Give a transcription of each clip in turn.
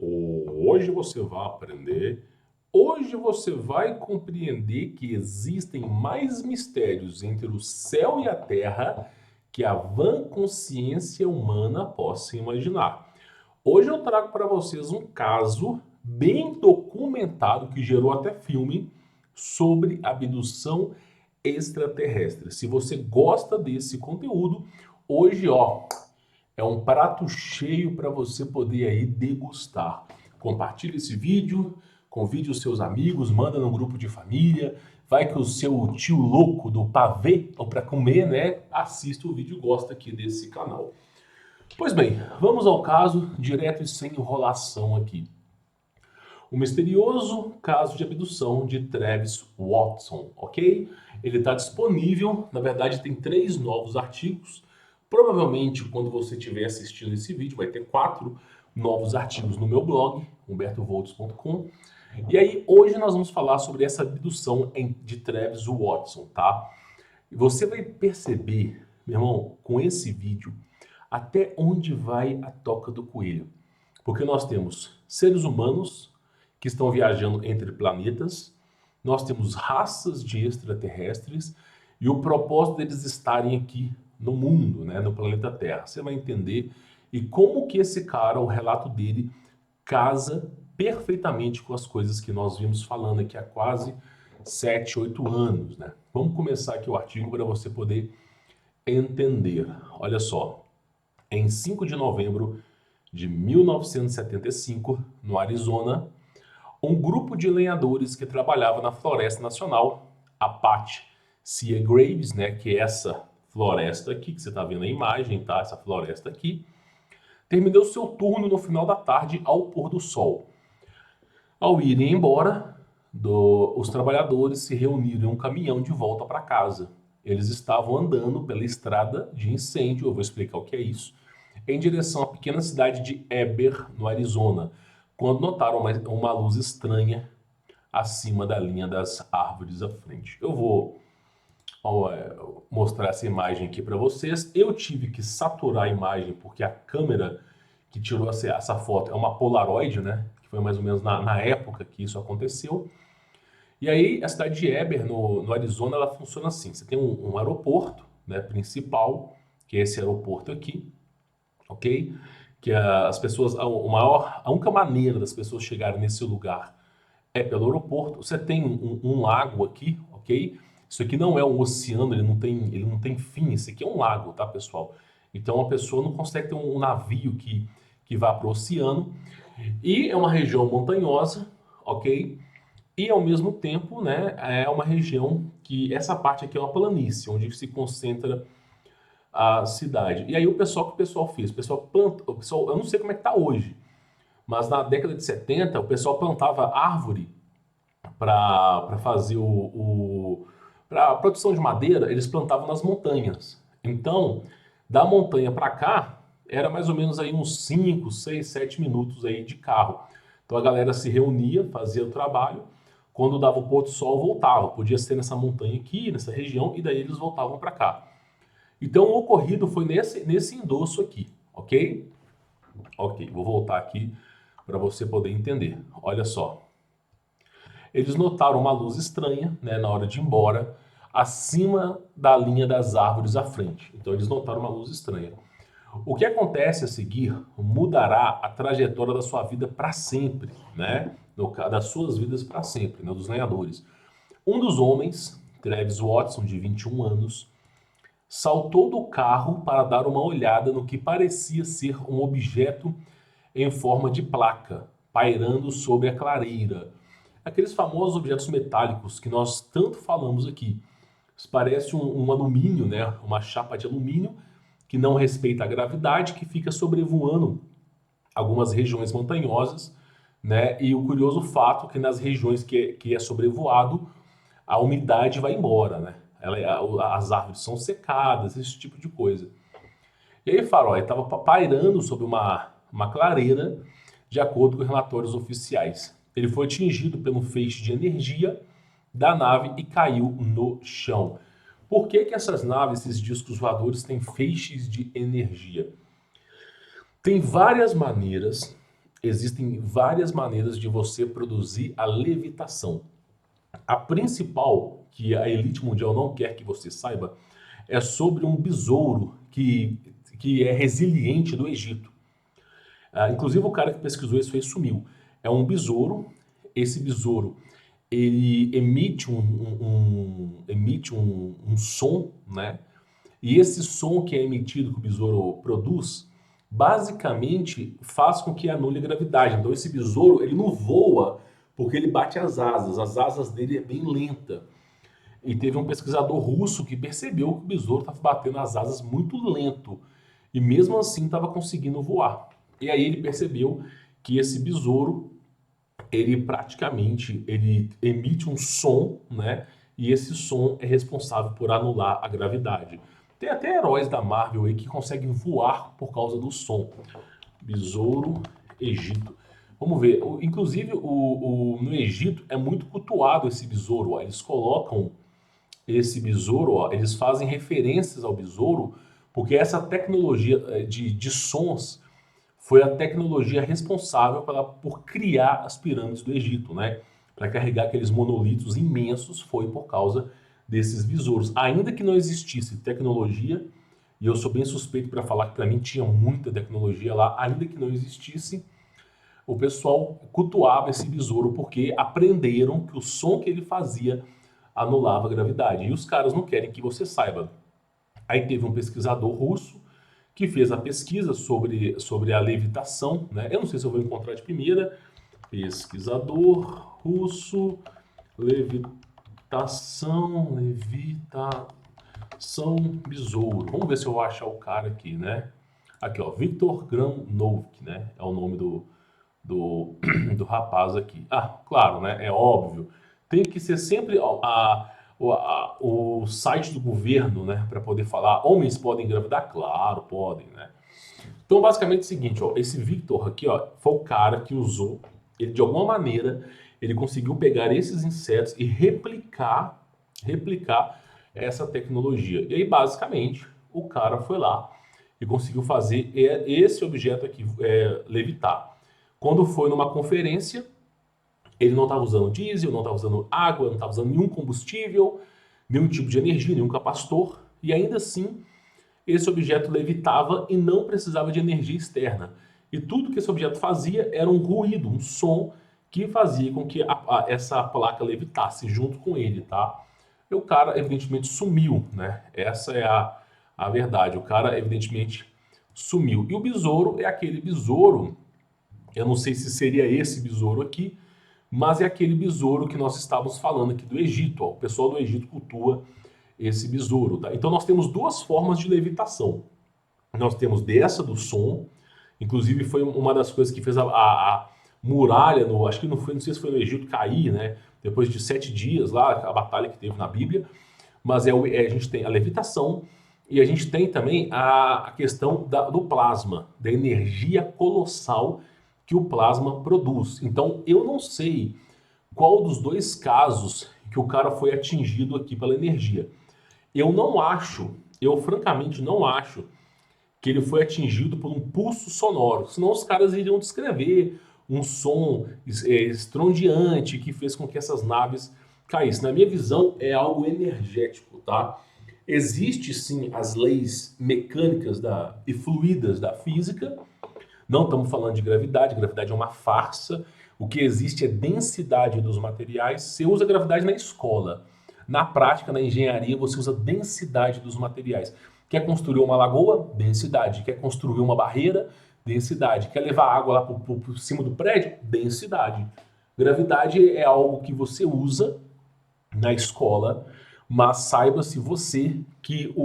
Hoje você vai aprender, hoje você vai compreender que existem mais mistérios entre o céu e a terra que a vã consciência humana possa imaginar. Hoje eu trago para vocês um caso bem documentado que gerou até filme sobre abdução extraterrestre. Se você gosta desse conteúdo, hoje, é um prato cheio para você poder aí degustar. Compartilhe esse vídeo, convide os seus amigos, manda no grupo de família, vai que o seu tio louco do pavê, ou para comer, né, assista o vídeo e gosta aqui desse canal. Pois bem, vamos ao caso, direto e sem enrolação aqui. O misterioso caso de abdução de Travis Watson, ok? Ele está disponível, na verdade tem 3 novos artigos. Provavelmente, quando você estiver assistindo esse vídeo, vai ter 4 novos artigos no meu blog, humbertovolts.com. E aí, hoje nós vamos falar sobre essa abdução de Travis Watson, tá? E você vai perceber, meu irmão, com esse vídeo, até onde vai a toca do coelho. Porque nós temos seres humanos que estão viajando entre planetas, nós temos raças de extraterrestres e o propósito deles estarem aqui no mundo, né, no planeta Terra. Você vai entender e como que esse cara, o relato dele, casa perfeitamente com as coisas que nós vimos falando aqui há quase 7, 8 anos, né? Vamos começar aqui o artigo para você poder entender. Olha só, em 5 de novembro de 1975, no Arizona, um grupo de lenhadores que trabalhava na Floresta Nacional Apache Sea Graves, né, que é essa floresta aqui, que você está vendo a imagem, tá? Essa floresta aqui, terminou seu turno no final da tarde ao pôr do sol. Ao irem embora, os trabalhadores se reuniram em um caminhão de volta para casa. Eles estavam andando pela estrada de incêndio, eu vou explicar o que é isso, em direção à pequena cidade de Heber, no Arizona, quando notaram uma luz estranha acima da linha das árvores à frente. Eu vou mostrar essa imagem aqui para vocês. Eu tive que saturar a imagem porque a câmera que tirou essa foto é uma Polaroid, né? Que foi mais ou menos na época que isso aconteceu. E aí a cidade de Heber, no Arizona, ela funciona assim. Você tem um aeroporto, né, principal, que é esse aeroporto aqui, ok? Que as pessoas, a única maneira das pessoas chegarem nesse lugar é pelo aeroporto. Você tem um lago aqui, ok? Isso aqui não é um oceano, ele não tem fim, isso aqui é um lago, tá, pessoal? Então a pessoa não consegue ter um navio que vá para o oceano. E é uma região montanhosa, ok? E ao mesmo tempo, né, é uma região que essa parte aqui é uma planície, onde se concentra a cidade. E aí o pessoal fez? O pessoal planta, eu não sei como é que tá hoje, mas na década de 70 o pessoal plantava árvore para fazer para produção de madeira, eles plantavam nas montanhas. Então, da montanha para cá, era mais ou menos aí uns 5, 6, 7 minutos aí de carro. Então a galera se reunia, fazia o trabalho, quando dava o pôr do sol voltava, podia ser nessa montanha aqui, nessa região, e daí eles voltavam para cá. Então o ocorrido foi nesse endosso aqui, ok? Ok, vou voltar aqui para você poder entender. Olha só. Eles notaram uma luz estranha, né, na hora de ir embora, acima da linha das árvores à frente. Então eles notaram uma luz estranha. O que acontece a seguir mudará a trajetória da sua vida para sempre, né? Das suas vidas para sempre, né, dos lenhadores. Um dos homens, Travis Watson, de 21 anos, saltou do carro para dar uma olhada no que parecia ser um objeto em forma de placa, pairando sobre a clareira. Aqueles famosos objetos metálicos que nós tanto falamos aqui. Isso parece um alumínio, né? Uma chapa de alumínio que não respeita a gravidade, que fica sobrevoando algumas regiões montanhosas, né? E o curioso fato é que nas regiões que é sobrevoado, a umidade vai embora, né? As árvores são secadas, esse tipo de coisa. E aí fala, estava pairando sobre uma clareira, de acordo com relatórios oficiais. Ele foi atingido pelo feixe de energia da nave e caiu no chão. Por que essas naves, esses discos voadores, têm feixes de energia? Tem várias maneiras existem várias maneiras de você produzir a levitação. A principal, que a elite mundial não quer que você saiba, é sobre um besouro que é resiliente do Egito. Inclusive o cara que pesquisou isso aí sumiu. É um besouro, esse besouro ele emite um som, né? E esse som que é emitido que o besouro produz, basicamente faz com que anule a gravidade. Então esse besouro ele não voa porque ele bate as asas dele é bem lenta. E teve um pesquisador russo que percebeu que o besouro estava batendo as asas muito lento e mesmo assim estava conseguindo voar. E aí ele percebeu que esse besouro ele praticamente ele emite um som, né? E esse som é responsável por anular a gravidade. Tem até heróis da Marvel aí que conseguem voar por causa do som. Besouro, Egito. Vamos ver. Inclusive, no Egito é muito cultuado esse besouro. Ó. Eles colocam esse besouro, ó, eles fazem referências ao besouro, porque essa tecnologia de sons foi a tecnologia responsável por criar as pirâmides do Egito, né? Para carregar aqueles monolitos imensos foi por causa desses besouros. Ainda que não existisse tecnologia, e eu sou bem suspeito para falar que para mim tinha muita tecnologia lá, ainda que não existisse, o pessoal cultuava esse besouro porque aprenderam que o som que ele fazia anulava a gravidade. E os caras não querem que você saiba. Aí teve um pesquisador russo que fez a pesquisa sobre a levitação, né? Eu não sei se eu vou encontrar de primeira. Pesquisador russo, levitação besouro. Vamos ver se eu achar o cara aqui, né? Aqui, ó, Viktor Granovski, né? É o nome do rapaz aqui. Ah, claro, né? É óbvio. Tem que ser sempre o site do governo, né? Para poder falar, homens podem engravidar? Claro, podem, né? Então, basicamente é o seguinte, ó, esse Victor aqui, ó, foi o cara que usou, ele de alguma maneira, ele conseguiu pegar esses insetos e replicar essa tecnologia. E aí, basicamente, o cara foi lá e conseguiu fazer esse objeto aqui levitar. Quando foi numa conferência, ele não estava usando diesel, não estava usando água, não estava usando nenhum combustível, nenhum tipo de energia, nenhum capacitor, e ainda assim esse objeto levitava e não precisava de energia externa. E tudo que esse objeto fazia era um ruído, um som que fazia com que essa placa levitasse junto com ele, tá? E o cara evidentemente sumiu, né? Essa é a verdade. O cara evidentemente sumiu. E o besouro é aquele besouro, eu não sei se seria esse besouro aqui, mas é aquele besouro que nós estávamos falando aqui do Egito. Ó. O pessoal do Egito cultua esse besouro. Tá? Então nós temos duas formas de levitação. Nós temos dessa do som, inclusive foi uma das coisas que fez a muralha, acho que não sei se foi no Egito cair, né? Depois de 7 dias lá, a batalha que teve na Bíblia. Mas a gente tem a levitação e a gente tem também a questão do plasma, da energia colossal que o plasma produz. Então eu não sei qual dos dois casos que o cara foi atingido aqui pela energia. Eu francamente não acho que ele foi atingido por um pulso sonoro, senão os caras iriam descrever um som estrondiante que fez com que essas naves caíssem. Na minha visão, é algo energético, tá? Existe sim as leis mecânicas e fluidas da física, não estamos falando de gravidade é uma farsa. O que existe é densidade dos materiais. Você usa gravidade na escola. Na prática, na engenharia, você usa densidade dos materiais. Quer construir uma lagoa? Densidade. Quer construir uma barreira? Densidade. Quer levar água lá por cima do prédio? Densidade. Gravidade é algo que você usa na escola, mas saiba-se você que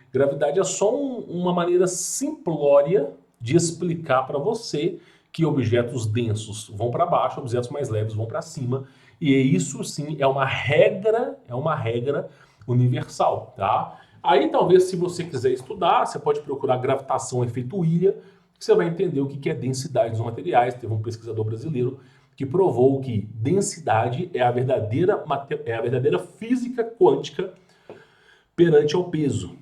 gravidade é só uma maneira simplória de explicar para você que objetos densos vão para baixo, objetos mais leves vão para cima, e isso sim é uma regra universal, tá? Aí talvez se você quiser estudar, você pode procurar gravitação efeito ilha, que você vai entender o que é densidade dos materiais. Teve um pesquisador brasileiro que provou que densidade é a verdadeira física quântica perante ao peso.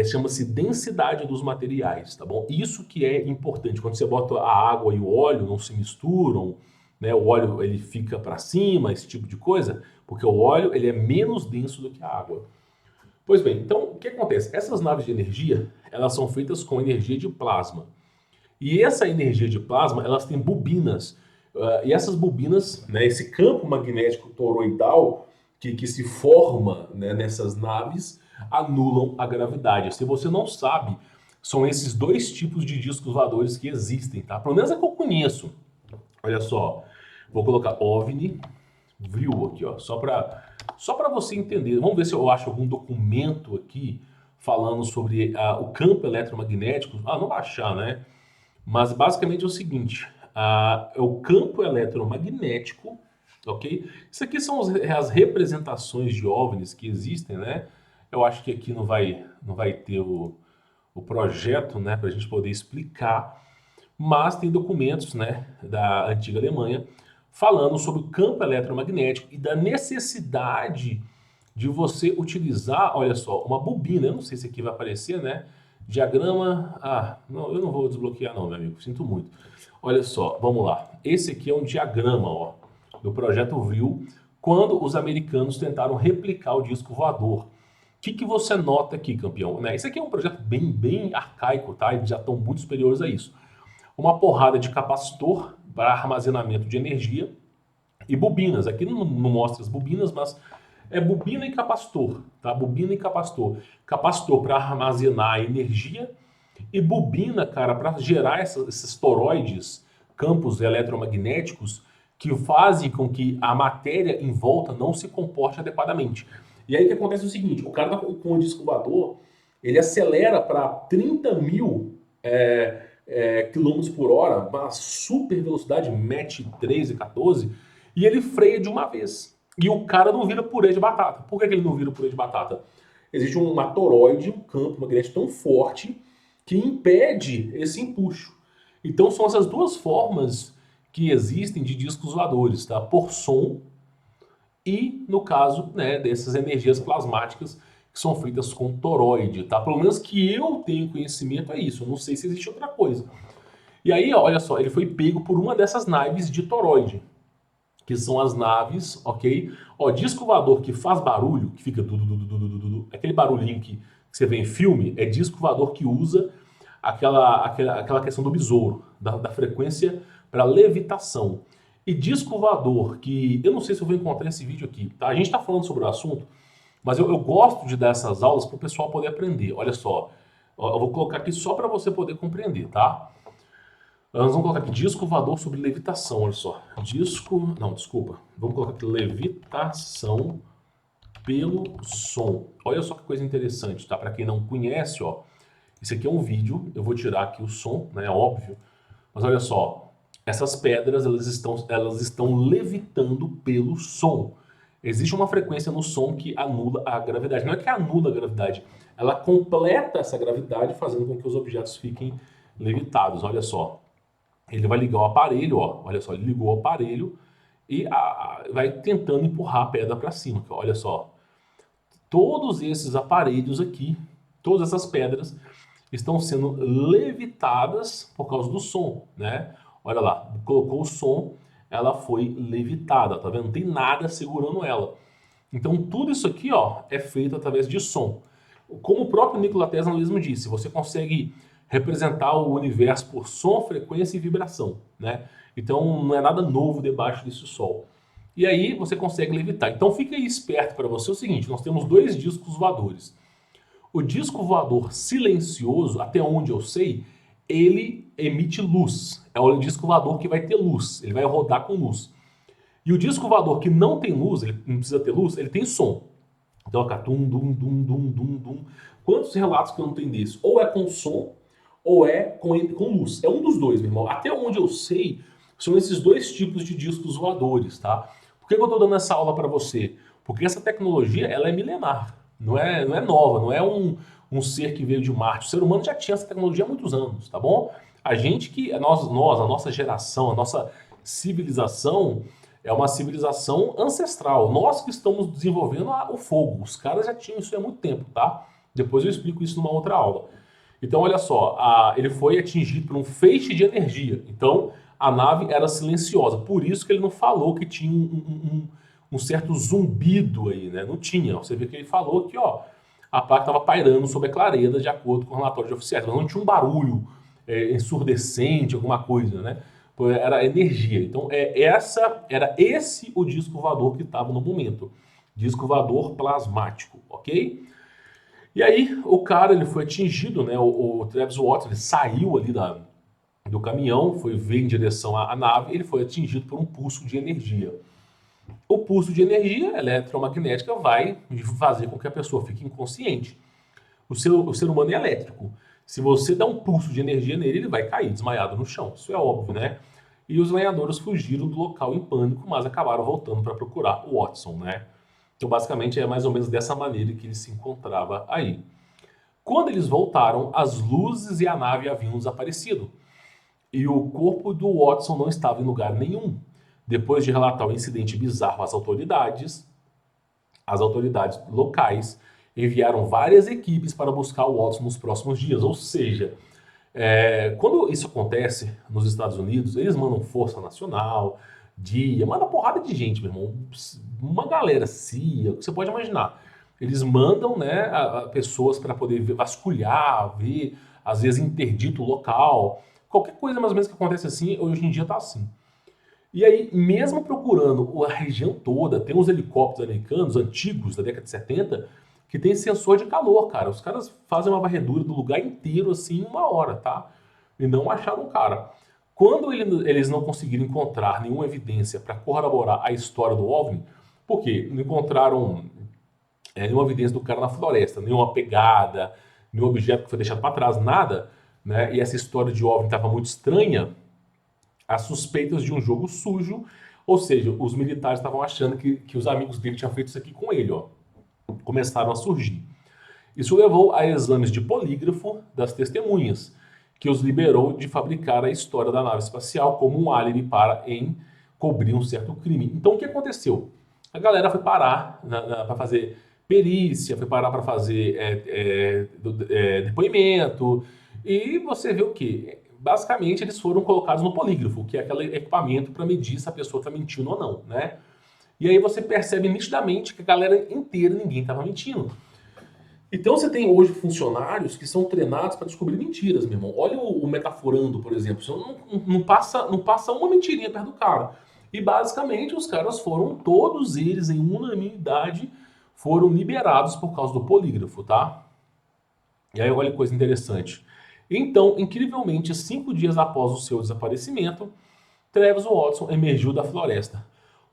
chama-se densidade dos materiais, tá bom? Isso que é importante. Quando você bota a água e o óleo não se misturam, né? O óleo ele fica para cima, esse tipo de coisa, porque o óleo ele é menos denso do que a água. Pois bem, então o que acontece? Essas naves de energia, elas são feitas com energia de plasma. E essa energia de plasma, elas têm bobinas. E essas bobinas, né, esse campo magnético toroidal que se forma, né, nessas naves, anulam a gravidade. Se você não sabe, são esses dois tipos de discos voadores que existem, tá? Pelo menos é que eu conheço. Olha só, vou colocar OVNI, viu aqui, ó, só para você entender. Vamos ver se eu acho algum documento aqui falando sobre o campo eletromagnético. Não vai achar, né? Mas basicamente é o seguinte, é o campo eletromagnético, ok? Isso aqui são as representações de OVNIs que existem, né? Eu acho que aqui não vai ter o projeto, né, para a gente poder explicar, mas tem documentos, né, da antiga Alemanha falando sobre o campo eletromagnético e da necessidade de você utilizar, olha só, uma bobina. Eu não sei se aqui vai aparecer, né? Diagrama. Não, eu não vou desbloquear não, meu amigo. Sinto muito. Olha só, vamos lá. Esse aqui é um diagrama, ó, do projeto VRIL, quando os americanos tentaram replicar o disco voador. O que você nota aqui, campeão? Né? Esse aqui é um projeto bem arcaico, tá? Eles já estão muito superiores a isso. Uma porrada de capacitor para armazenamento de energia e bobinas. Aqui não mostra as bobinas, mas é bobina e capacitor, tá? Bobina e capacitor. Capacitor para armazenar energia e bobina, cara, para gerar esses toroides, campos eletromagnéticos que fazem com que a matéria em volta não se comporte adequadamente. E aí o que acontece é o seguinte, o cara com o disco voador, ele acelera para 30 mil quilômetros por hora, uma super velocidade, Mach 13, 14, e ele freia de uma vez. E o cara não vira purê de batata. Por que ele não vira purê de batata? Existe uma toroide, um campo magnético tão forte que impede esse empuxo. Então são essas duas formas que existem de discos voadores, tá? Por som e, no caso, né, dessas energias plasmáticas que são feitas com toroide, tá? Pelo menos que eu tenho conhecimento é isso. Eu não sei se existe outra coisa. E aí, ó, olha só, ele foi pego por uma dessas naves de toroide, que são as naves, ok? Ó, disco voador que faz barulho, que fica aquele barulhinho que você vê em filme, é disco voador que usa aquela questão do besouro, da frequência para levitação. E disco voador que, eu não sei se eu vou encontrar esse vídeo aqui, tá? A gente está falando sobre o assunto, mas eu gosto de dar essas aulas para o pessoal poder aprender. Olha só, eu vou colocar aqui só para você poder compreender, tá? Nós vamos colocar aqui disco voador sobre levitação, olha só. Não, desculpa. Vamos colocar aqui levitação pelo som. Olha só que coisa interessante, tá? Para quem não conhece, ó. Esse aqui é um vídeo, eu vou tirar aqui o som, né? Óbvio. Mas olha só, essas pedras, elas estão levitando pelo som. Existe uma frequência no som que anula a gravidade. Não é que anula a gravidade, ela completa essa gravidade, fazendo com que os objetos fiquem levitados. Olha só. Ele vai ligar o aparelho, ó, olha só, ele ligou o aparelho e vai tentando empurrar a pedra para cima. Olha só, todos esses aparelhos aqui, todas essas pedras estão sendo levitadas por causa do som, né? Olha lá, colocou o som, ela foi levitada, tá vendo? Não tem nada segurando ela. Então tudo isso aqui, ó, é feito através de som. Como o próprio Nikola Tesla mesmo disse, você consegue representar o universo por som, frequência e vibração, né? Então não é nada novo debaixo desse sol. E aí você consegue levitar. Então fica aí esperto para você o seguinte, nós temos dois discos voadores. O disco voador silencioso, até onde eu sei, ele emite luz. É o disco voador que vai ter luz, ele vai rodar com luz. E o disco voador que não tem luz, ele não precisa ter luz, ele tem som. Então, ó, tum, dum, dum, dum, dum, dum. Quantos relatos que eu não tenho disso? Ou é com som, ou é com luz. É um dos dois, meu irmão. Até onde eu sei, são esses dois tipos de discos voadores, tá? Por que eu estou dando essa aula para você? Porque essa tecnologia, ela é milenar. Não é nova, não é um ser que veio de Marte. O ser humano já tinha essa tecnologia há muitos anos, tá bom? A nossa geração, a nossa civilização é uma civilização ancestral. Nós que estamos desenvolvendo o fogo. Os caras já tinham isso há muito tempo, tá? Depois eu explico isso numa outra aula. Então, olha só, ele foi atingido por um feixe de energia. Então, a nave era silenciosa. Por isso que ele não falou que tinha um certo zumbido aí, né? Não tinha. Você vê que ele falou que, ó, a placa estava pairando sobre a clareza, de acordo com o relatório de oficiais. Mas não tinha um barulho ensurdecente, alguma coisa, né? Era energia. Então, era esse o disco voador que estava no momento. Disco voador plasmático, ok? E aí, o cara, ele foi atingido, né? O Travis Watson, ele saiu ali do caminhão, foi ver em direção à nave, ele foi atingido por um pulso de energia. O pulso de energia eletromagnética vai fazer com que a pessoa fique inconsciente. O ser humano é elétrico. Se você dá um pulso de energia nele, ele vai cair desmaiado no chão. Isso é óbvio, né? E os lenhadores fugiram do local em pânico, mas acabaram voltando para procurar o Watson, né? Então, basicamente, é mais ou menos dessa maneira que ele se encontrava aí. Quando eles voltaram, as luzes e a nave haviam desaparecido. E o corpo do Watson não estava em lugar nenhum. Depois de relatar o incidente bizarro às autoridades locais enviaram várias equipes para buscar o Watson nos próximos dias. Ou seja, quando isso acontece nos Estados Unidos, eles mandam Força Nacional, DIA, manda porrada de gente, meu irmão. Uma galera, CIA, o que você pode imaginar. Eles mandam, né, pessoas para poder vasculhar, ver, às vezes interdito o local. Qualquer coisa mais ou menos que acontece assim, hoje em dia tá assim. E aí, mesmo procurando a região toda, tem uns helicópteros americanos antigos, da década de 70, que tem sensor de calor, cara. Os caras fazem uma varredura do lugar inteiro assim em uma hora, tá? E não acharam o cara. Quando eles não conseguiram encontrar nenhuma evidência para corroborar a história do OVNI, por quê? Não encontraram nenhuma evidência do cara na floresta, nenhuma pegada, nenhum objeto que foi deixado para trás, nada, né? E essa história de OVNI estava muito estranha. As suspeitas de um jogo sujo, ou seja, os militares estavam achando que os amigos dele tinham feito isso aqui com ele, ó. Começaram a surgir. Isso levou a exames de polígrafo das testemunhas, que os liberou de fabricar a história da nave espacial como um álibi para encobrir um certo crime. Então o que aconteceu? A galera foi parar para fazer perícia, foi parar para fazer depoimento, e você vê o quê? Basicamente, eles foram colocados no polígrafo, que é aquele equipamento para medir se a pessoa está mentindo ou não, né? E aí você percebe nitidamente que a galera inteira, ninguém estava mentindo. Então você tem hoje funcionários que são treinados para descobrir mentiras, meu irmão. Olha o metaforando, por exemplo. Você não passa uma mentirinha perto do cara. E basicamente os caras foram, todos eles em unanimidade, foram liberados por causa do polígrafo, tá? E aí olha que coisa interessante. Então, incrivelmente, 5 dias após o seu desaparecimento, Travis Watson emergiu da floresta,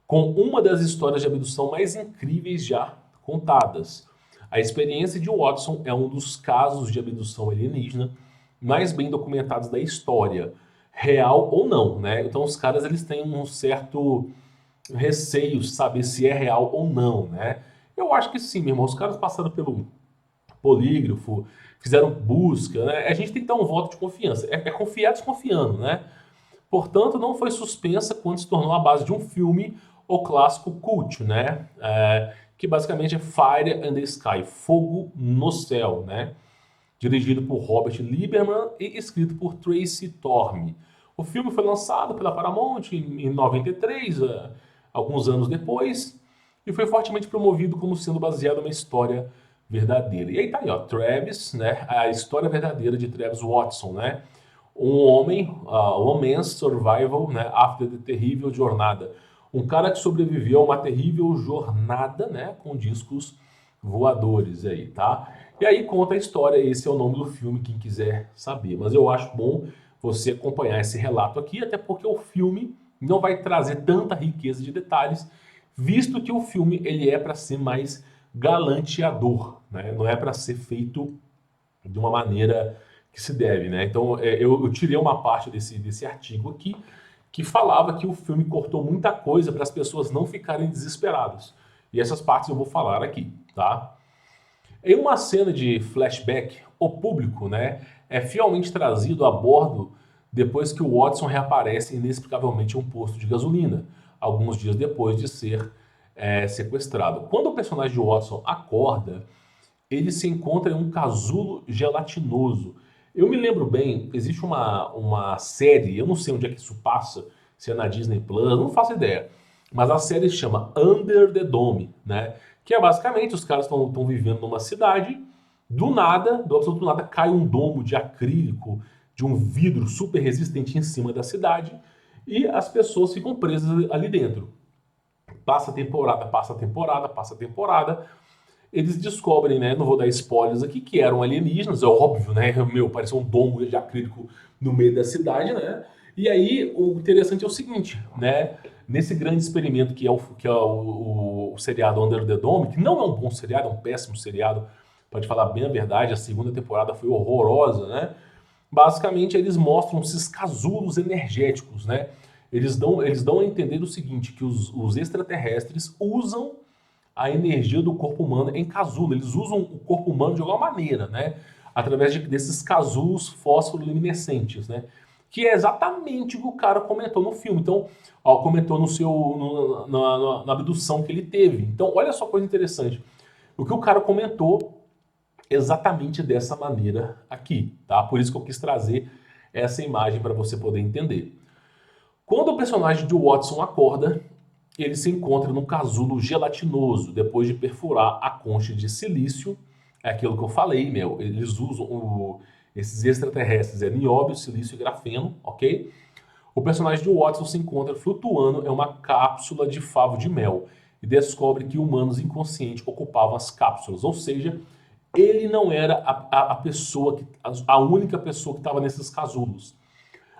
com uma das histórias de abdução mais incríveis já contadas. A experiência de Watson é um dos casos de abdução alienígena mais bem documentados da história, real ou não, né? Então os caras eles têm um certo receio de saber se é real ou não, né? Eu acho que sim, meu irmão. Os caras passaram pelo polígrafo, fizeram busca, né? A gente tem que dar um voto de confiança. É confiar desconfiando, né? Portanto, não foi suspensa quando se tornou a base de um filme, o clássico cult, né? Que basicamente é Fire in the Sky, Fogo no Céu, né? Dirigido por Robert Lieberman e escrito por Tracy Torme. O filme foi lançado pela Paramount em 93, alguns anos depois, e foi fortemente promovido como sendo baseado numa história verdadeira. E aí tá aí, ó, Travis, né? A história verdadeira de Travis Watson, né? Um homem, Woman's Survival, né? After the Terrível Jornada. Um cara que sobreviveu a uma terrível jornada, né? Com discos voadores aí, tá? E aí conta a história, esse é o nome do filme, quem quiser saber. Mas eu acho bom você acompanhar esse relato aqui, até porque o filme não vai trazer tanta riqueza de detalhes, visto que o filme ele é para ser mais galanteador, né? Não é para ser feito de uma maneira que se deve, né? Então eu tirei uma parte desse artigo aqui que falava que o filme cortou muita coisa para as pessoas não ficarem desesperadas. E essas partes eu vou falar aqui, tá? Em uma cena de flashback, o público, né, é fielmente trazido a bordo depois que o Watson reaparece inexplicavelmente em um posto de gasolina, alguns dias depois de ser sequestrado. Quando o personagem de Watson acorda, ele se encontra em um casulo gelatinoso. Eu me lembro bem, existe uma série, eu não sei onde é que isso passa, se é na Disney Plus, não faço ideia. Mas a série se chama Under the Dome, né? Que é basicamente os caras estão vivendo numa cidade, do nada, do absoluto nada, cai um domo de acrílico, de um vidro super resistente em cima da cidade, e as pessoas ficam presas ali dentro. Passa temporada, passa temporada, passa temporada, eles descobrem, né, não vou dar spoilers aqui, que eram alienígenas, é óbvio, né, meu, parecia um domo de acrílico no meio da cidade, né, e aí o interessante é o seguinte, né, nesse grande experimento que é o seriado Under the Dome, que não é um bom seriado, é um péssimo seriado, pode falar bem a verdade, a segunda temporada foi horrorosa, né, basicamente eles mostram esses casulos energéticos, né, eles dão a entender o seguinte, que os extraterrestres usam a energia do corpo humano em casulo. Eles usam o corpo humano de alguma maneira, né? Através desses casulos fosforoluminescentes, né? Que é exatamente o que o cara comentou no filme. Então, ó, comentou no seu, na abdução que ele teve. Então, olha só coisa interessante. O que o cara comentou exatamente dessa maneira aqui, tá? Por isso que eu quis trazer essa imagem para você poder entender. Quando o personagem de Watson acorda, ele se encontra num casulo gelatinoso, depois de perfurar a concha de silício. É aquilo que eu falei, meu. Eles usam esses extraterrestres, é nióbio, silício e grafeno, ok? O personagem de Watson se encontra flutuando em uma cápsula de favo de mel e descobre que humanos inconscientes ocupavam as cápsulas, ou seja, ele não era a pessoa, a única pessoa que estava nesses casulos.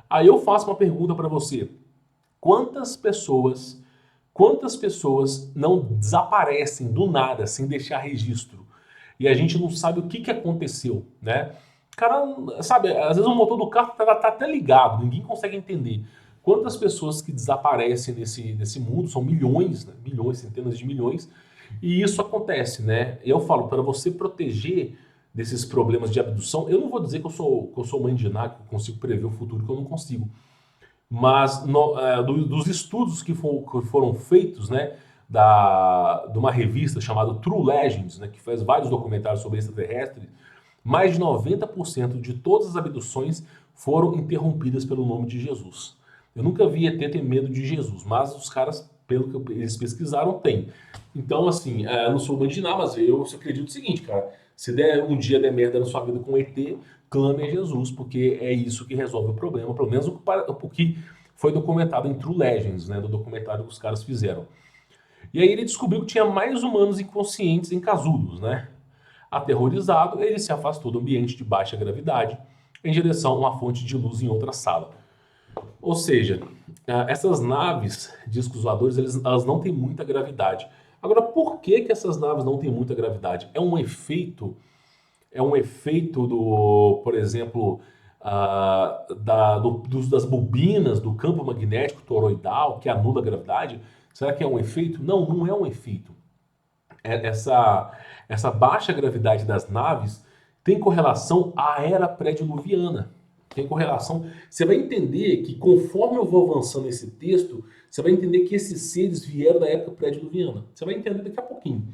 Aí eu faço uma pergunta para você. Quantas pessoas, quantas pessoas não desaparecem do nada sem deixar registro? E a gente não sabe o que aconteceu, né? Cara, sabe, às vezes o motor do carro tá até ligado, ninguém consegue entender. Quantas pessoas que desaparecem nesse mundo, são milhões, né? Milhões, centenas de milhões, e isso acontece, né? Eu falo, para você proteger desses problemas de abdução, eu não vou dizer que eu sou mãe de nada, que eu consigo prever o futuro, que eu não consigo. Mas dos estudos que foram feitos, né, de uma revista chamada True Legends, né, que faz vários documentários sobre extraterrestres, mais de 90% de todas as abduções foram interrompidas pelo nome de Jesus. Eu nunca vi ET ter medo de Jesus, mas os caras, pelo que eles pesquisaram, têm. Então, assim, eu não sou mãe de nada, mas eu só acredito o seguinte, cara. Se um dia der merda na sua vida com ET, clame a Jesus, porque é isso que resolve o problema, pelo menos o que foi documentado em True Legends, né, do documentário que os caras fizeram. E aí ele descobriu que tinha mais humanos inconscientes em casulos, né? Aterrorizado, ele se afastou do ambiente de baixa gravidade em direção a uma fonte de luz em outra sala. Ou seja, essas naves, discos voadores, elas não têm muita gravidade. Agora, por que essas naves não têm muita gravidade? É um efeito do, por exemplo, das bobinas do campo magnético toroidal que anula a gravidade? Será que é um efeito? Não, não é um efeito. Essa baixa gravidade das naves tem correlação à era pré-diluviana. Tem correlação. Você vai entender que conforme eu vou avançando nesse texto, você vai entender que esses seres vieram da época pré-diluviana. Você vai entender daqui a pouquinho.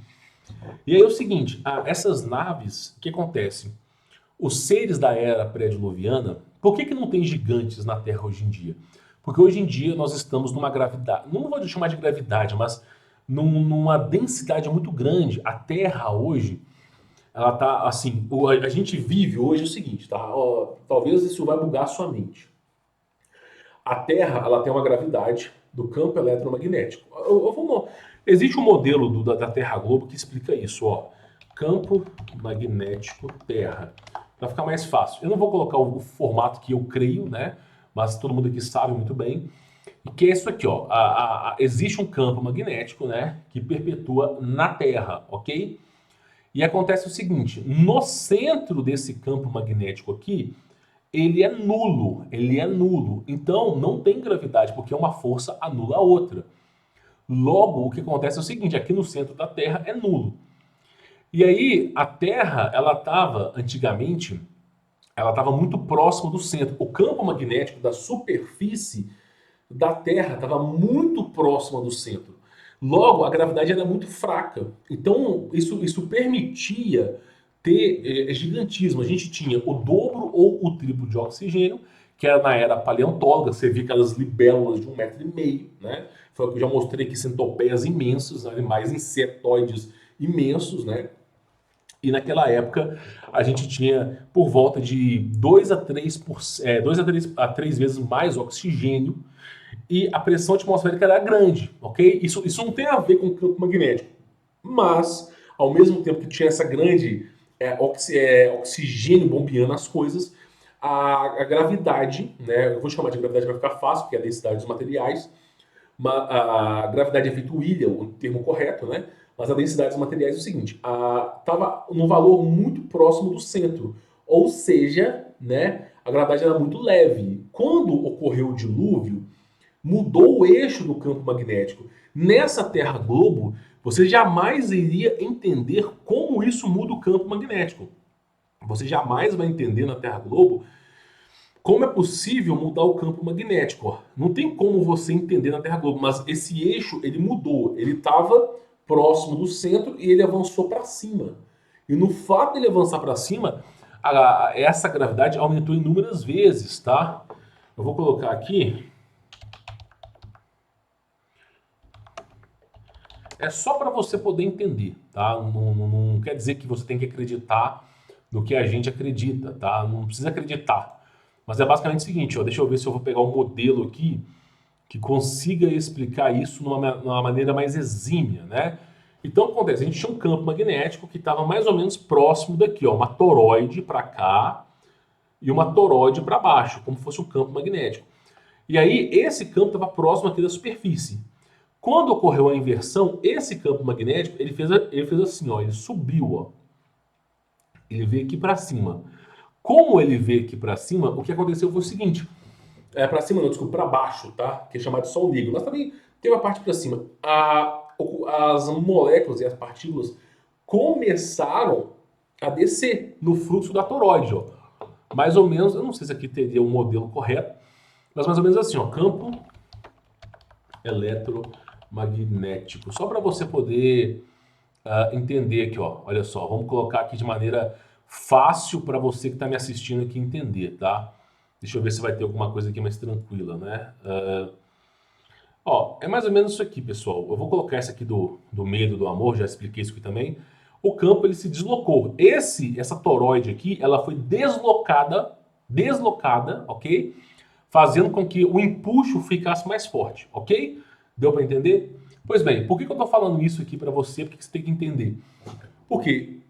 E aí é o seguinte, essas naves, o que acontece? Os seres da era pré-diluviana, por que não tem gigantes na Terra hoje em dia? Porque hoje em dia nós estamos numa gravidade, não vou chamar de gravidade, mas numa densidade muito grande. A Terra hoje, ela tá assim, a gente vive hoje o seguinte, tá? Ó, talvez isso vai bugar a sua mente. A Terra, ela tem uma gravidade do campo eletromagnético. Existe um modelo da Terra Globo que explica isso, ó. Campo magnético Terra. Para ficar mais fácil. Eu não vou colocar o formato que eu creio, né? Mas todo mundo aqui sabe muito bem. E que é isso aqui, ó. Existe um campo magnético, né? Que perpetua na Terra, ok? E acontece o seguinte: no centro desse campo magnético aqui, ele é nulo. Ele é nulo. Então não tem gravidade, porque uma força anula a outra. Logo, o que acontece é o seguinte: aqui no centro da Terra é nulo. E aí, a Terra, ela estava, antigamente, ela estava muito próxima do centro. O campo magnético da superfície da Terra estava muito próxima do centro. Logo, a gravidade era muito fraca. Então, isso permitia ter gigantismo. A gente tinha o dobro ou o triplo de oxigênio, que era na era paleontóloga. Você via aquelas libélulas de 1,5 m, né? Foi o que eu já mostrei aqui, centopeias imensos, animais insetoides imensos, né? E naquela época a gente tinha por volta de 2 a 3, 2 a 3 vezes mais oxigênio e a pressão atmosférica era grande, ok? Isso não tem a ver com o campo magnético, mas ao mesmo tempo que tinha essa grande oxigênio bombeando as coisas, a gravidade, né? Eu vou chamar de gravidade para ficar fácil, porque é a densidade dos materiais. A gravidade é efeito Wheeler, o termo correto, né? Mas a densidade dos materiais é o seguinte, estava num valor muito próximo do centro, ou seja, né, a gravidade era muito leve. Quando ocorreu o dilúvio, mudou o eixo do campo magnético. Nessa Terra Globo, você jamais iria entender como isso muda o campo magnético. Você jamais vai entender na Terra Globo como é possível mudar o campo magnético. Não tem como você entender na Terra Globo, mas esse eixo ele mudou. Ele estava próximo do centro e ele avançou para cima. E no fato de ele avançar para cima, essa gravidade aumentou inúmeras vezes, tá? Eu vou colocar aqui. É só para você poder entender, tá? Não quer dizer que você tem que acreditar no que a gente acredita, tá? Não precisa acreditar. Mas é basicamente o seguinte, ó, deixa eu ver se eu vou pegar um modelo aqui que consiga explicar isso numa maneira mais exímia, né? Então, o que acontece? A gente tinha um campo magnético que estava mais ou menos próximo daqui, ó, uma toroide para cá e uma toroide para baixo, como fosse um campo magnético. E aí, esse campo estava próximo aqui da superfície. Quando ocorreu a inversão, esse campo magnético, ele fez assim, ó, ele subiu, ó. Ele veio aqui para cima. Como ele veio aqui para cima, o que aconteceu foi o seguinte, para cima não, desculpa, para baixo, tá? Que é chamado de Sol negro. Mas também tem uma parte para cima. As moléculas e as partículas começaram a descer no fluxo da toroide, ó. Mais ou menos, eu não sei se aqui teria um modelo correto, mas mais ou menos assim, ó, campo eletromagnético. Só para você poder entender aqui, ó. Olha só, vamos colocar aqui de maneira fácil para você que está me assistindo aqui entender, tá? Deixa eu ver se vai ter alguma coisa aqui mais tranquila, né? Ó, é mais ou menos isso aqui, pessoal. Eu vou colocar essa aqui do medo, do amor, já expliquei isso aqui também. O campo, ele se deslocou. Essa toroide aqui, ela foi deslocada, ok? Fazendo com que o empuxo ficasse mais forte, ok? Deu para entender? Pois bem, por que eu estou falando isso aqui para você? Porque você tem que entender. Porque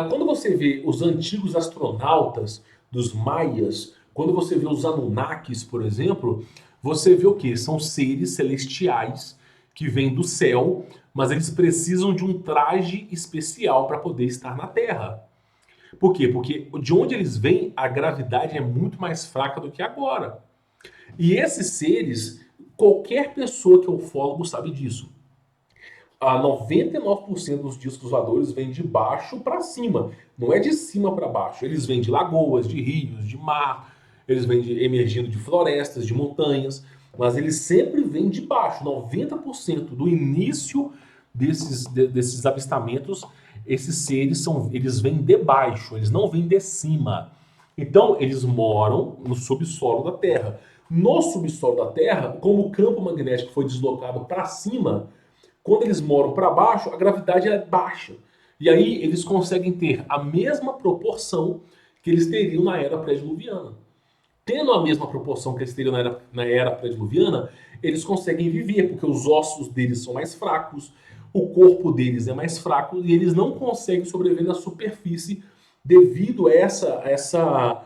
quando você vê os antigos astronautas dos maias, quando você vê os Anunnakis, por exemplo, você vê o quê? São seres celestiais que vêm do céu, mas eles precisam de um traje especial para poder estar na Terra. Por quê? Porque de onde eles vêm, a gravidade é muito mais fraca do que agora. E esses seres, qualquer pessoa que é ufólogo sabe disso. 99% dos discos voadores vêm de baixo para cima, não é de cima para baixo. Eles vêm de lagoas, de rios, de mar, eles vêm emergindo de florestas, de montanhas, mas eles sempre vêm de baixo. 90% do início desses avistamentos, esses seres eles vêm de baixo, eles não vêm de cima. Então, eles moram no subsolo da Terra. No subsolo da Terra, como o campo magnético foi deslocado para cima, quando eles moram para baixo, a gravidade é baixa. E aí eles conseguem ter a mesma proporção que eles teriam na era pré-diluviana. Tendo a mesma proporção que eles teriam na era pré-diluviana, eles conseguem viver, porque os ossos deles são mais fracos, o corpo deles é mais fraco e eles não conseguem sobreviver na superfície devido a essa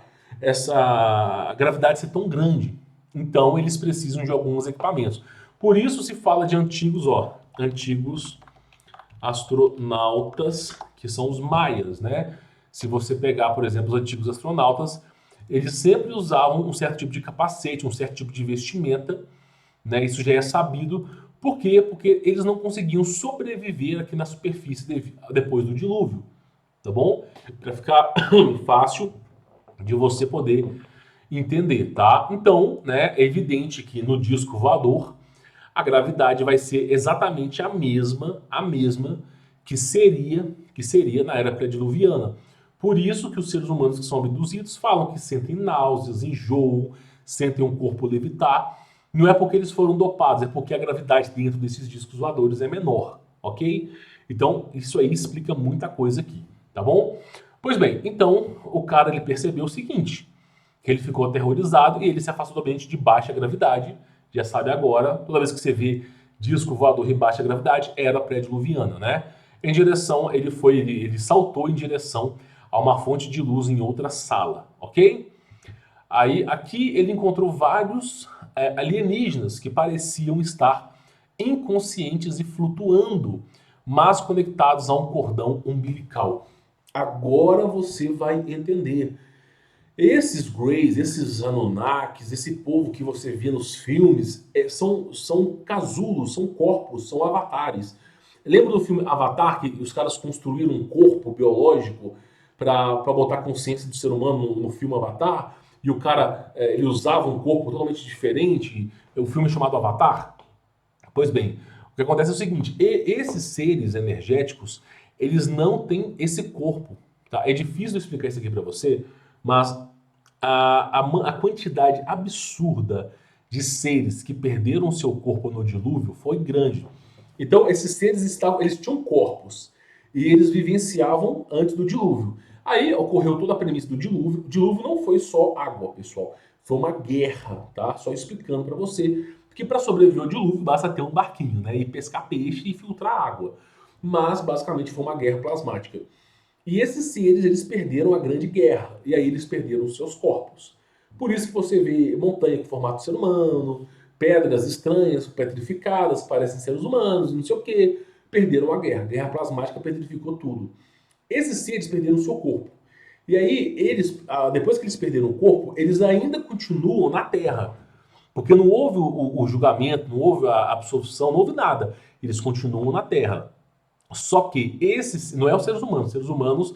gravidade ser tão grande. Então eles precisam de alguns equipamentos. Por isso se fala de antigos astronautas, que são os maias, né? Se você pegar, por exemplo, os antigos astronautas, eles sempre usavam um certo tipo de capacete, um certo tipo de vestimenta, né? Isso já é sabido. Por quê? Porque eles não conseguiam sobreviver aqui na superfície depois do dilúvio, tá bom? Para ficar fácil de você poder entender, tá? Então, né, é evidente que no disco voador a gravidade vai ser exatamente a mesma que seria na era pré-diluviana. Por isso que os seres humanos que são abduzidos falam que sentem náuseas, enjoo, sentem um corpo levitar. Não é porque eles foram dopados, é porque a gravidade dentro desses discos voadores é menor, ok? Então, isso aí explica muita coisa aqui, tá bom? Pois bem, então, o cara ele percebeu o seguinte, que ele ficou aterrorizado e ele se afastou do ambiente de baixa gravidade. Já sabe agora, toda vez que você vê disco voador em baixa gravidade, era pré-diluviana, né? Ele saltou em direção a uma fonte de luz em outra sala, ok? Aí, aqui ele encontrou vários alienígenas que pareciam estar inconscientes e flutuando, mas conectados a um cordão umbilical. Agora você vai entender. Esses Greys, esses Anunnakis, esse povo que você vê nos filmes, são casulos, são corpos, são avatares. Lembra do filme Avatar, que os caras construíram um corpo biológico para botar consciência do ser humano no filme Avatar? E o cara, ele usava um corpo totalmente diferente, o filme chamado Avatar? Pois bem, o que acontece é o seguinte, esses seres energéticos, eles não têm esse corpo, tá? É difícil explicar isso aqui para você, mas a quantidade absurda de seres que perderam seu corpo no dilúvio foi grande. Então, esses seres eles tinham corpos e eles vivenciavam antes do dilúvio. Aí ocorreu toda a premissa do dilúvio. O dilúvio não foi só água, pessoal. Foi uma guerra, tá? Só explicando para você. Porque para sobreviver ao dilúvio basta ter um barquinho, né? E pescar peixe e filtrar água. Mas basicamente foi uma guerra plasmática. E esses seres, eles perderam a grande guerra. E aí eles perderam os seus corpos. Por isso que você vê montanha com formato de ser humano, pedras estranhas, petrificadas, parecem seres humanos, não sei o quê. Perderam a guerra. A guerra plasmática petrificou tudo. Esses seres perderam o seu corpo. E aí, depois que eles perderam o corpo, eles ainda continuam na Terra. Porque não houve o julgamento, não houve a absolvição, não houve nada. Eles continuam na Terra. Só que esses, não é os seres humanos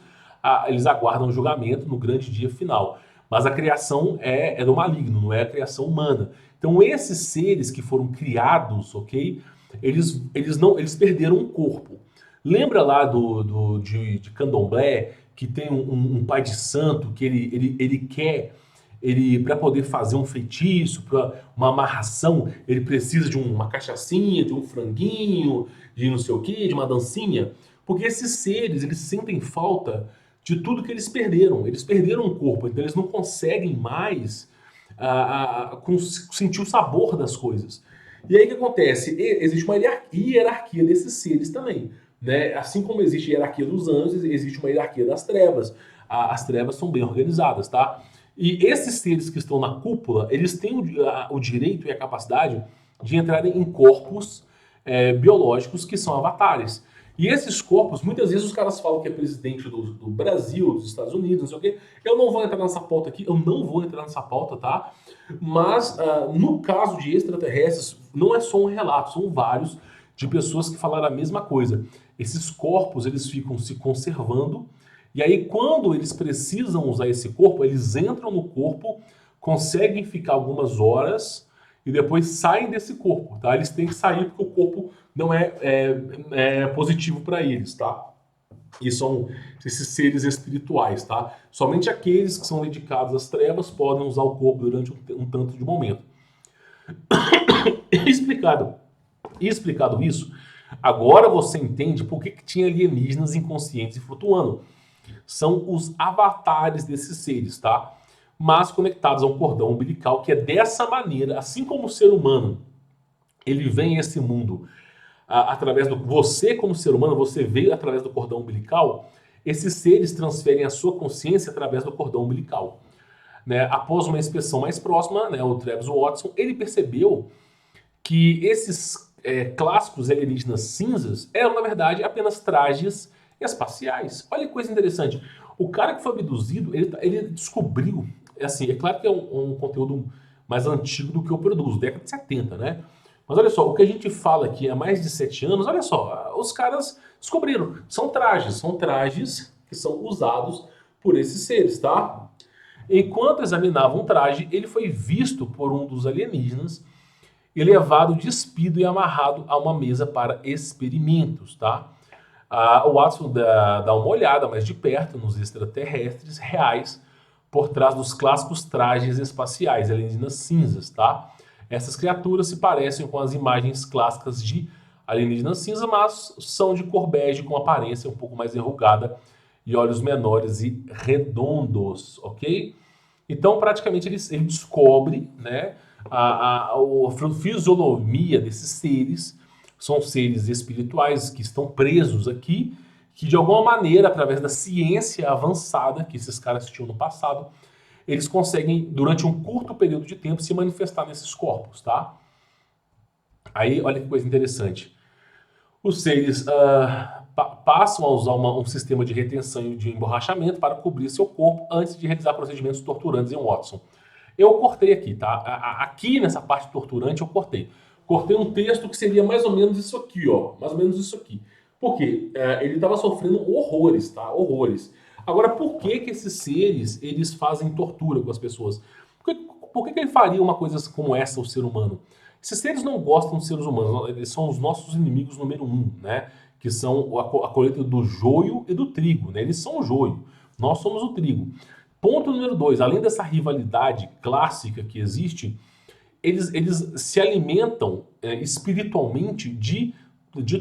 eles aguardam o julgamento no grande dia final. Mas a criação é do maligno, não é a criação humana. Então esses seres que foram criados, ok? Eles perderam um corpo. Lembra lá de Candomblé, que tem um pai de santo que ele quer, para poder fazer um feitiço, para uma amarração, ele precisa de uma cachaçinha, de um franguinho, de não sei o quê, de uma dancinha. Porque esses seres, eles sentem falta de tudo que eles perderam. Eles perderam o corpo, então eles não conseguem mais sentir o sabor das coisas. E aí o que acontece? Existe uma hierarquia desses seres também. Né? Assim como existe a hierarquia dos anjos, existe uma hierarquia das trevas. As trevas são bem organizadas, tá? E esses seres que estão na cúpula, eles têm o direito e a capacidade de entrarem em corpos biológicos que são avatares. E esses corpos, muitas vezes os caras falam que é presidente do Brasil, dos Estados Unidos, não sei o quê. Eu não vou entrar nessa pauta aqui, eu não vou entrar nessa pauta, tá? Mas no caso de extraterrestres, não é só um relato, são vários de pessoas que falaram a mesma coisa. Esses corpos, eles ficam se conservando, e aí quando eles precisam usar esse corpo, eles entram no corpo, conseguem ficar algumas horas e depois saem desse corpo, tá? Eles têm que sair porque o corpo não é positivo para eles, tá? E são esses seres espirituais, tá? Somente aqueles que são dedicados às trevas podem usar o corpo durante um tanto de momento. Explicado isso, agora você entende por que tinha alienígenas inconscientes e flutuando. São os avatares desses seres, tá? Mas conectados a um cordão umbilical que é dessa maneira, assim como o ser humano, ele vem a esse mundo através do... Você como ser humano, você veio através do cordão umbilical, esses seres transferem a sua consciência através do cordão umbilical. Né? Após uma inspeção mais próxima, né, o Travis Watson, ele percebeu que esses clássicos alienígenas cinzas eram, na verdade, apenas trajes espaciais. Olha que coisa interessante. O cara que foi abduzido, ele descobriu, assim, é claro que é um conteúdo mais antigo do que eu produzo, década de 70, né? Mas olha só, o que a gente fala aqui há mais de 7 anos, olha só, os caras descobriram. São trajes que são usados por esses seres, tá? Enquanto examinavam um traje, ele foi visto por um dos alienígenas e levado despido e amarrado a uma mesa para experimentos, tá? O Watson dá uma olhada mais de perto nos extraterrestres reais por trás dos clássicos trajes espaciais, alienígenas cinzas, tá? Essas criaturas se parecem com as imagens clássicas de alienígenas cinza, mas são de cor bege com aparência um pouco mais enrugada e olhos menores e redondos, ok? Então, praticamente, ele descobre, né, a fisionomia desses seres. São seres espirituais que estão presos aqui, que de alguma maneira, através da ciência avançada que esses caras tinham no passado, eles conseguem, durante um curto período de tempo, se manifestar nesses corpos, tá? Aí, olha que coisa interessante. Os seres passam a usar um sistema de retenção e de emborrachamento para cobrir seu corpo antes de realizar procedimentos torturantes em Watson. Eu cortei aqui, tá? Aqui nessa parte torturante eu cortei. Cortei um texto que seria mais ou menos isso aqui, ó. Mais ou menos isso aqui. Por quê? Ele estava sofrendo horrores, tá? Horrores. Agora, por que esses seres, eles fazem tortura com as pessoas? Por que ele faria uma coisa como essa ao ser humano? Esses seres não gostam de seres humanos, eles são os nossos inimigos número 1, né? Que são a colheita do joio e do trigo, né? Eles são o joio, nós somos o trigo. Ponto número 2, além dessa rivalidade clássica que existe, eles se alimentam espiritualmente de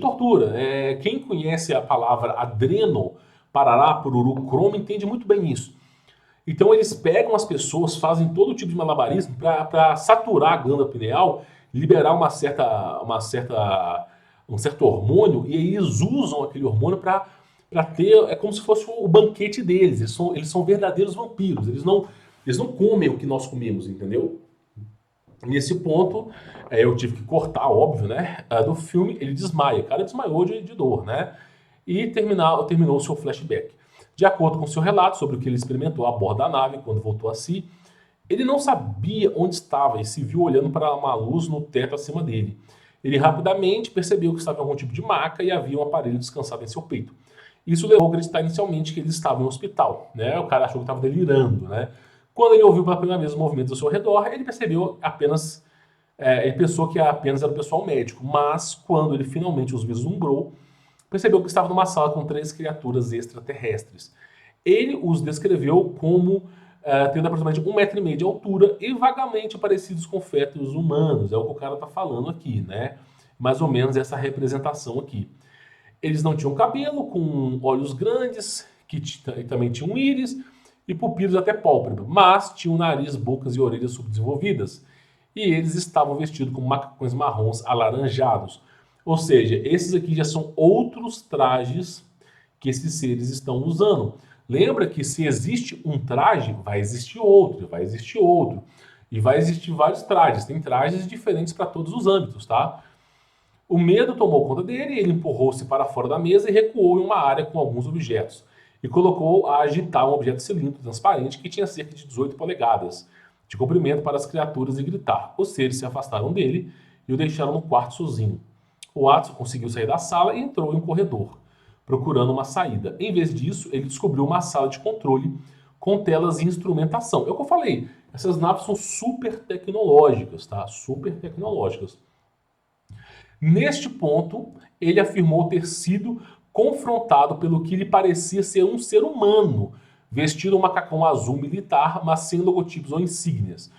tortura. Quem conhece a palavra adreno, parará, pururu, cromo, entende muito bem isso. Então eles pegam as pessoas, fazem todo tipo de malabarismo para saturar a glândula pineal, liberar um certo hormônio, e aí eles usam aquele hormônio para ter, é como se fosse o banquete deles. Eles são verdadeiros vampiros, eles não comem o que nós comemos, entendeu? Nesse ponto, eu tive que cortar, óbvio, né? Do filme, ele desmaia. O cara desmaiou de dor, né? E terminou o seu flashback. De acordo com seu relato sobre o que ele experimentou a bordo da nave quando voltou a si, ele não sabia onde estava e se viu olhando para uma luz no teto acima dele. Ele rapidamente percebeu que estava em algum tipo de maca e havia um aparelho descansado em seu peito. Isso levou a acreditar inicialmente que ele estava em um hospital, né? O cara achou que estava delirando, né? Quando ele ouviu pela primeira vez os movimentos ao seu redor, ele ele pensou que apenas era o pessoal médico, mas quando ele finalmente os vislumbrou, percebeu que estava numa sala com 3 criaturas extraterrestres. Ele os descreveu como tendo aproximadamente 1,5 metro de altura e vagamente parecidos com fetos humanos. É o que o cara está falando aqui, né? Mais ou menos essa representação aqui. Eles não tinham cabelo, com olhos grandes, que também tinham íris, e pupilos até pálpebra, mas tinham nariz, bocas e orelhas subdesenvolvidas. E eles estavam vestidos com macacões marrons alaranjados. Ou seja, esses aqui já são outros trajes que esses seres estão usando. Lembra que se existe um traje, vai existir outro, vai existir outro. E vai existir vários trajes. Tem trajes diferentes para todos os âmbitos, tá? O medo tomou conta dele, ele empurrou-se para fora da mesa e recuou em uma área com alguns objetos. E colocou a agitar um objeto cilíndrico transparente que tinha cerca de 18 polegadas de comprimento para as criaturas e gritar. Os seres se afastaram dele e o deixaram no quarto sozinho. O Watson conseguiu sair da sala e entrou em um corredor, procurando uma saída. Em vez disso, ele descobriu uma sala de controle com telas e instrumentação. É o que eu falei, essas naves são super tecnológicas, tá? Super tecnológicas. Neste ponto, ele afirmou ter sido confrontado pelo que lhe parecia ser um ser humano, vestido um macacão azul militar, mas sem logotipos ou insígnias.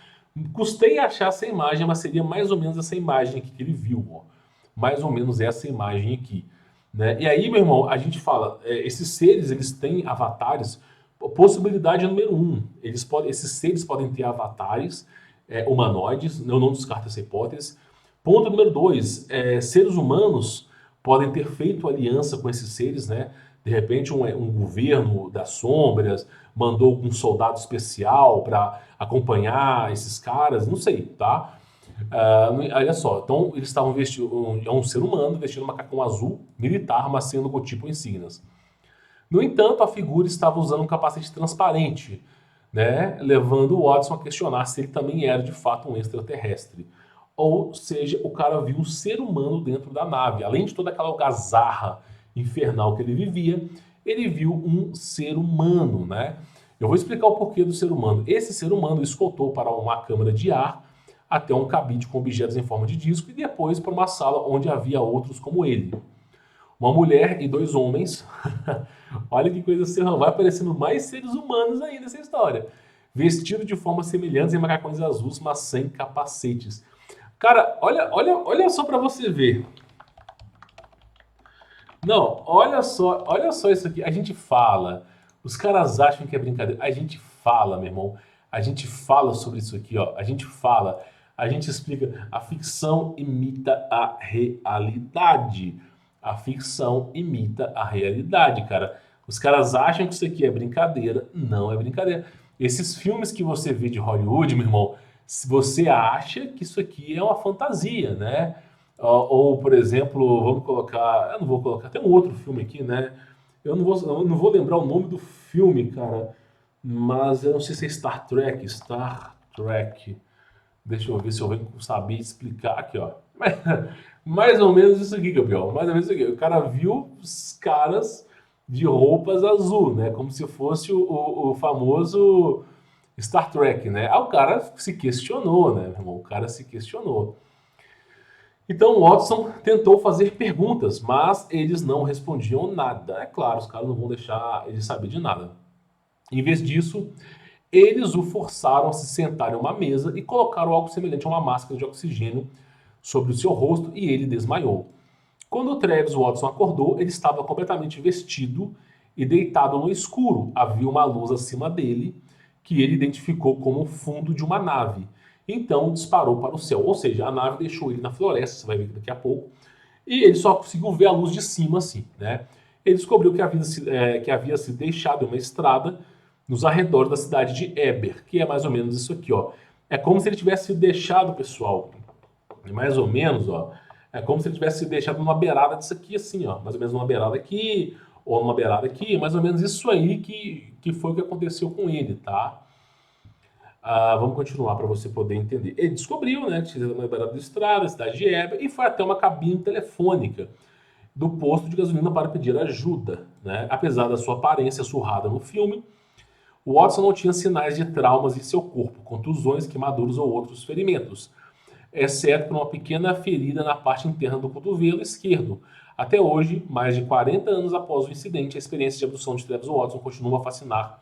Custei achar essa imagem, mas seria mais ou menos essa imagem aqui que ele viu, ó. Mais ou menos essa imagem aqui, né? E aí, meu irmão, a gente fala, esses seres, eles têm avatares, possibilidade número 1, esses seres podem ter avatares humanoides, eu não descarto essa hipótese. Ponto número 2, seres humanos podem ter feito aliança com esses seres, né? De repente um governo das sombras mandou algum soldado especial para acompanhar esses caras, não sei, tá? Olha só, então eles estavam vestindo, um ser humano vestindo um macacão azul militar, mas sem logotipo ou insígnias. No entanto, a figura estava usando um capacete transparente, né? Levando o Watson a questionar se ele também era de fato um extraterrestre. Ou seja, o cara viu um ser humano dentro da nave. Além de toda aquela algazarra infernal que ele vivia, ele viu um ser humano, né? Eu vou explicar o porquê do ser humano. Esse ser humano escoltou para uma câmara de ar até um cabide com objetos em forma de disco e depois para uma sala onde havia outros como ele. uma mulher e dois homens. Olha que coisa serrana, vai aparecendo mais seres humanos aí nessa história. Vestidos de forma semelhantes em macacões azuis, mas sem capacetes. Cara, olha só pra você ver. Não, olha só isso aqui. A gente fala, os caras acham que é brincadeira. A gente fala, meu irmão. A gente fala sobre isso aqui, ó. A gente fala, a gente explica. A ficção imita a realidade. A ficção imita a realidade, cara. Os caras acham que isso aqui é brincadeira. Não é brincadeira. Esses filmes que você vê de Hollywood, meu irmão, se você acha que isso aqui é uma fantasia, né? Ou, por exemplo, vamos colocar. Eu não vou colocar. Tem um outro filme aqui, né? Eu não vou lembrar o nome do filme, cara. Mas eu não sei se é Star Trek. Star Trek. Deixa eu ver se eu venho saber explicar aqui, ó. Mais ou menos isso aqui, Gabriel. Mais ou menos isso aqui. O cara viu os caras de roupas azul, né? Como se fosse o famoso Star Trek, né? Aí o cara se questionou, né, meu irmão? O cara se questionou. Então Watson tentou fazer perguntas, mas eles não respondiam nada. É claro, os caras não vão deixar ele saber de nada. Em vez disso, eles o forçaram a se sentar em uma mesa e colocaram algo semelhante a uma máscara de oxigênio sobre o seu rosto e ele desmaiou. Quando o Travis Watson acordou, ele estava completamente vestido e deitado no escuro. Havia uma luz acima dele que ele identificou como o fundo de uma nave. Então disparou para o céu, ou seja, a nave deixou ele na floresta, você vai ver daqui a pouco, e ele só conseguiu ver a luz de cima assim, né? Ele descobriu que havia sido deixado em uma estrada nos arredores da cidade de Eber, que é mais ou menos isso aqui, ó. É como se ele tivesse sido deixado, pessoal, mais ou menos, ó. É como se ele tivesse sido deixado numa beirada disso aqui, assim, ó. Mais ou menos numa beirada aqui, ou numa beirada aqui, mais ou menos isso aí que foi o que aconteceu com ele, tá? Vamos continuar para você poder entender. Ele descobriu, né, que tinha uma beirada de estrada, cidade de Eber, e foi até uma cabine telefônica do posto de gasolina para pedir ajuda, né? Apesar da sua aparência surrada no filme, o Watson não tinha sinais de traumas em seu corpo, contusões, queimaduras ou outros ferimentos, exceto por uma pequena ferida na parte interna do cotovelo esquerdo. Até hoje, mais de 40 anos após o incidente, a experiência de abdução de Travis Watson continua a fascinar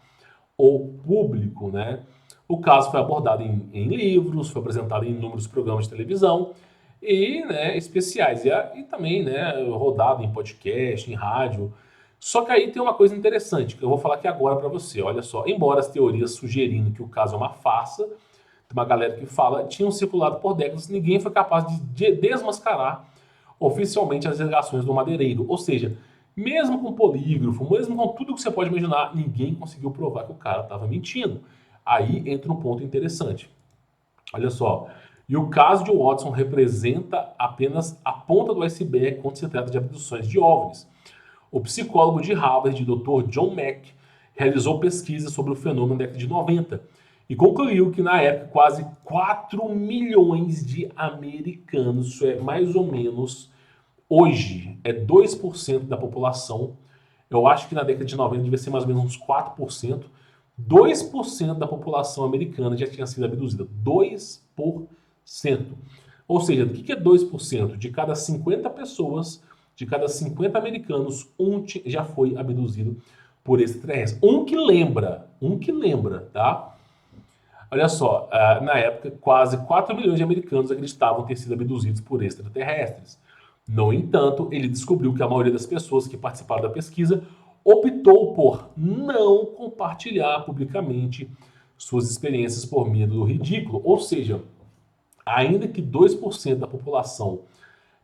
o público, né? O caso foi abordado em livros, foi apresentado em inúmeros programas de televisão e, né, especiais. E também, né, rodado em podcast, em rádio. Só que aí tem uma coisa interessante que eu vou falar aqui agora para você. Olha só, embora as teorias sugerindo que o caso é uma farsa, tem uma galera que fala, tinham circulado por décadas, ninguém foi capaz de desmascarar oficialmente as alegações do madeireiro. Ou seja, mesmo com polígrafo, mesmo com tudo que você pode imaginar, ninguém conseguiu provar que o cara estava mentindo. Aí entra um ponto interessante. Olha só. E o caso de Watson representa apenas a ponta do iceberg quando se trata de abduções de OVNIs. O psicólogo de Harvard, Dr. John Mack, realizou pesquisas sobre o fenômeno na década de 90 e concluiu que, na época, quase 4 milhões de americanos, isso é mais ou menos, hoje, é 2% da população. Eu acho que na década de 90 devia ser mais ou menos uns 4%. 2% da população americana já tinha sido abduzida. 2%. Ou seja, o que é 2%? De cada 50 pessoas, de cada 50 americanos, um já foi abduzido por extraterrestre. Um que lembra, tá? Olha só, na época, quase 4 milhões de americanos acreditavam ter sido abduzidos por extraterrestres. No entanto, ele descobriu que a maioria das pessoas que participaram da pesquisa optou por não compartilhar publicamente suas experiências por medo do ridículo. Ou seja, ainda que 2% da população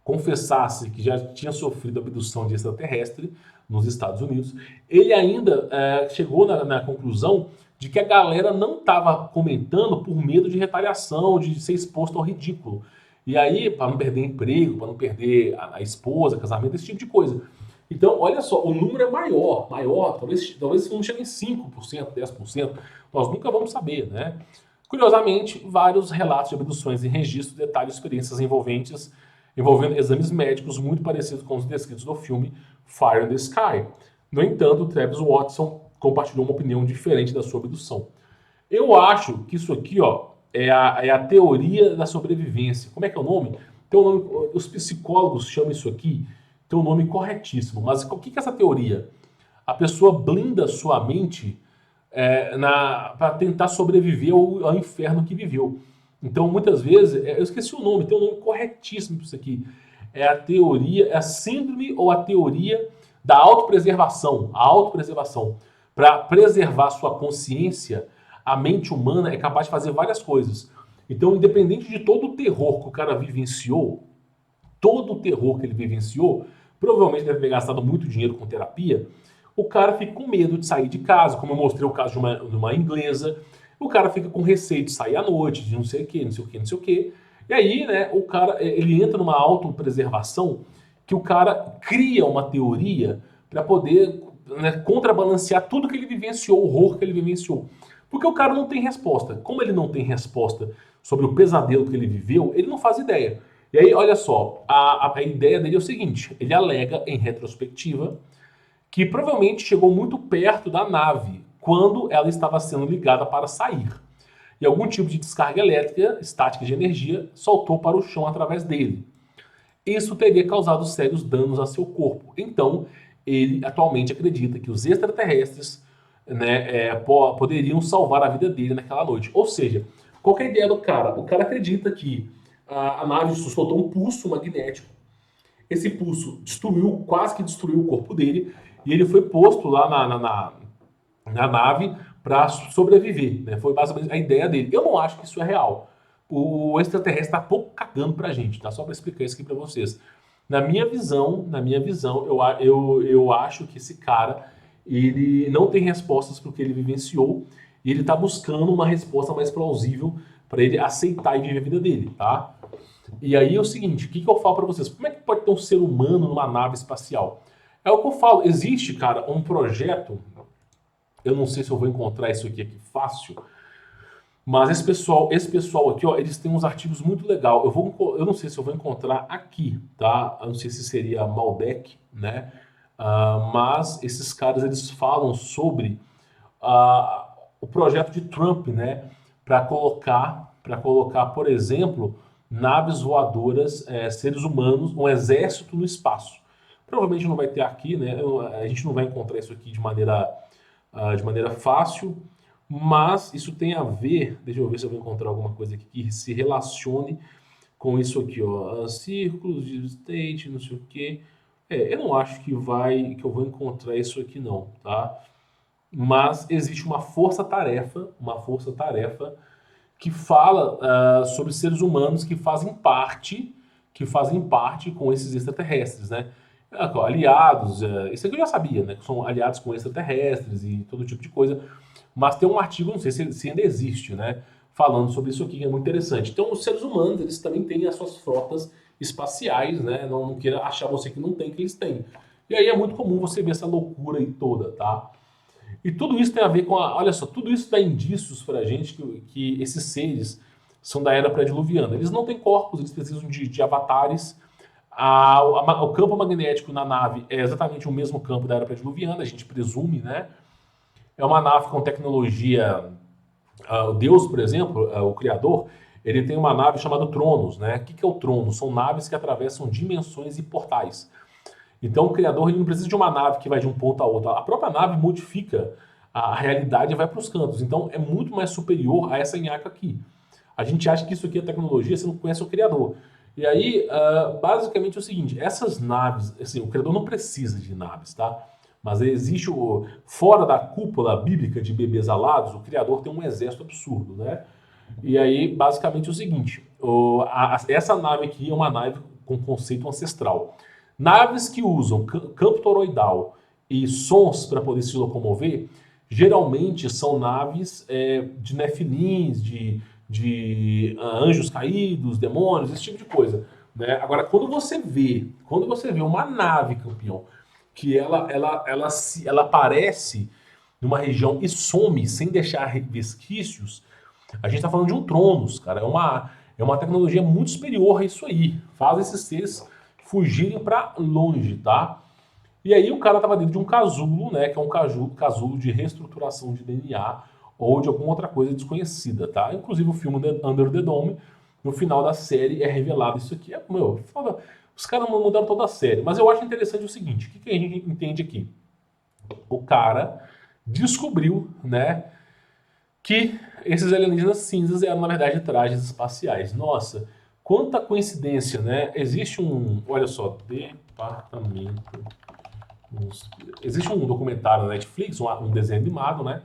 confessasse que já tinha sofrido abdução de extraterrestre nos Estados Unidos, ele ainda chegou na conclusão de que a galera não estava comentando por medo de retaliação, de ser exposto ao ridículo. E aí, para não perder emprego, para não perder a esposa, casamento, esse tipo de coisa. Então, olha só, o número é maior, talvez esse número chegue em 5%, 10%, nós nunca vamos saber, né? Curiosamente, vários relatos de abduções e registros detalham experiências envolvendo exames médicos muito parecidos com os descritos no filme Fire in the Sky. No entanto, Travis Watson compartilhou uma opinião diferente da sua abdução. Eu acho que isso aqui, ó, é a teoria da sobrevivência. Como é que é o nome? Tem um nome, os psicólogos chamam isso aqui tem um nome corretíssimo. Mas o que é essa teoria? A pessoa blinda sua mente para tentar sobreviver ao inferno que viveu. Então, muitas vezes, eu esqueci o nome, tem um nome corretíssimo para isso aqui. É a teoria, é a síndrome ou a teoria da autopreservação. A autopreservação. Para preservar sua consciência, a mente humana é capaz de fazer várias coisas. Então, independente de todo o terror que o cara vivenciou, todo o terror que ele vivenciou, provavelmente deve ter gastado muito dinheiro com terapia, o cara fica com medo de sair de casa, como eu mostrei o caso de uma inglesa, o cara fica com receio de sair à noite, de não sei o que, não sei o que, não sei o que. E aí, né, o cara, ele entra numa autopreservação que o cara cria uma teoria para poder, né, contrabalancear tudo que ele vivenciou, o horror que ele vivenciou. Porque o cara não tem resposta. Como ele não tem resposta sobre o pesadelo que ele viveu, ele não faz ideia. E aí, olha só, a ideia dele é o seguinte, ele alega, em retrospectiva, que provavelmente chegou muito perto da nave quando ela estava sendo ligada para sair. E algum tipo de descarga elétrica, estática de energia, soltou para o chão através dele. Isso teria causado sérios danos a seu corpo. Então, ele atualmente acredita que os extraterrestres, né, poderiam salvar a vida dele naquela noite. Ou seja, qual é a ideia do cara? O cara acredita que a nave soltou um pulso magnético. Esse pulso destruiu, quase que destruiu o corpo dele, e ele foi posto lá na nave para sobreviver. Né? Foi basicamente a ideia dele. Eu não acho que isso é real. O extraterrestre está pouco cagando pra gente, tá? Só para explicar isso aqui para vocês. Na minha visão, eu acho que esse cara, ele não tem respostas para o que ele vivenciou, e ele está buscando uma resposta mais plausível para ele aceitar e viver a vida dele, tá? E aí é o seguinte, o que eu falo para vocês? Como é que pode ter um ser humano numa nave espacial? É o que eu falo, existe, cara, um projeto, eu não sei se eu vou encontrar isso aqui fácil, mas esse pessoal aqui, ó, eles têm uns artigos muito legais. Eu não sei se eu vou encontrar aqui, tá? Eu não sei se seria Maldek, né? Mas esses caras, eles falam sobre o projeto de Trump, né? Para colocar, por exemplo, naves voadoras, seres humanos, um exército no espaço. Provavelmente não vai ter aqui, né? A gente não vai encontrar isso aqui de maneira fácil, mas isso tem a ver. Deixa eu ver se eu vou encontrar alguma coisa aqui que se relacione com isso aqui, ó. Círculos de state, não sei o quê. Eu não acho que eu vou encontrar isso aqui não, tá? Mas existe uma força-tarefa que fala sobre seres humanos que fazem parte com esses extraterrestres, né? Aliados, isso aqui eu já sabia, né? Que são aliados com extraterrestres e todo tipo de coisa. Mas tem um artigo, não sei se ainda existe, né? Falando sobre isso aqui, que é muito interessante. Então, os seres humanos, eles também têm as suas frotas espaciais, né? Não queira achar você que não tem, que eles têm. E aí é muito comum você ver essa loucura aí toda, tá? E tudo isso tem a ver com olha só, tudo isso dá indícios pra gente que esses seres são da era pré-diluviana. Eles não têm corpos, eles precisam de avatares. O campo magnético na nave é exatamente o mesmo campo da era pré-diluviana, a gente presume, né? É uma nave com tecnologia. Deus, por exemplo, o Criador, ele tem uma nave chamada Tronos, né? O que é o Tronos? São naves que atravessam dimensões e portais. Então o Criador ele não precisa de uma nave que vai de um ponto a outro. A própria nave modifica a realidade e vai para os cantos. Então é muito mais superior a essa nhaca aqui. A gente acha que isso aqui é tecnologia, você não conhece o Criador. E aí, basicamente é o seguinte, essas naves, assim, o Criador não precisa de naves, tá? Mas existe fora da cúpula bíblica de bebês alados, o Criador tem um exército absurdo, né? E aí, basicamente é o seguinte, essa nave aqui é uma nave com conceito ancestral. Naves que usam campo toroidal e sons para poder se locomover, geralmente são naves de nefilins, de anjos caídos, demônios, esse tipo de coisa. Né? Agora, quando você vê uma nave, campeão, que ela aparece numa região e some sem deixar vesquícios, a gente está falando de um Tronos, cara. É uma tecnologia muito superior a isso aí. Faz esses seres fugirem para longe, tá? E aí o cara tava dentro de um casulo, né? Que é um casulo de reestruturação de DNA ou de alguma outra coisa desconhecida, tá? Inclusive o filme Under the Dome, no final da série é revelado isso aqui. Os caras mudaram toda a série. Mas eu acho interessante o seguinte: o que a gente entende aqui? O cara descobriu, né, que esses alienígenas cinzas eram, na verdade, trajes espaciais. Nossa, quanta coincidência, né? Existe um, olha só, departamento. Existe um documentário na Netflix, um desenho animado, né?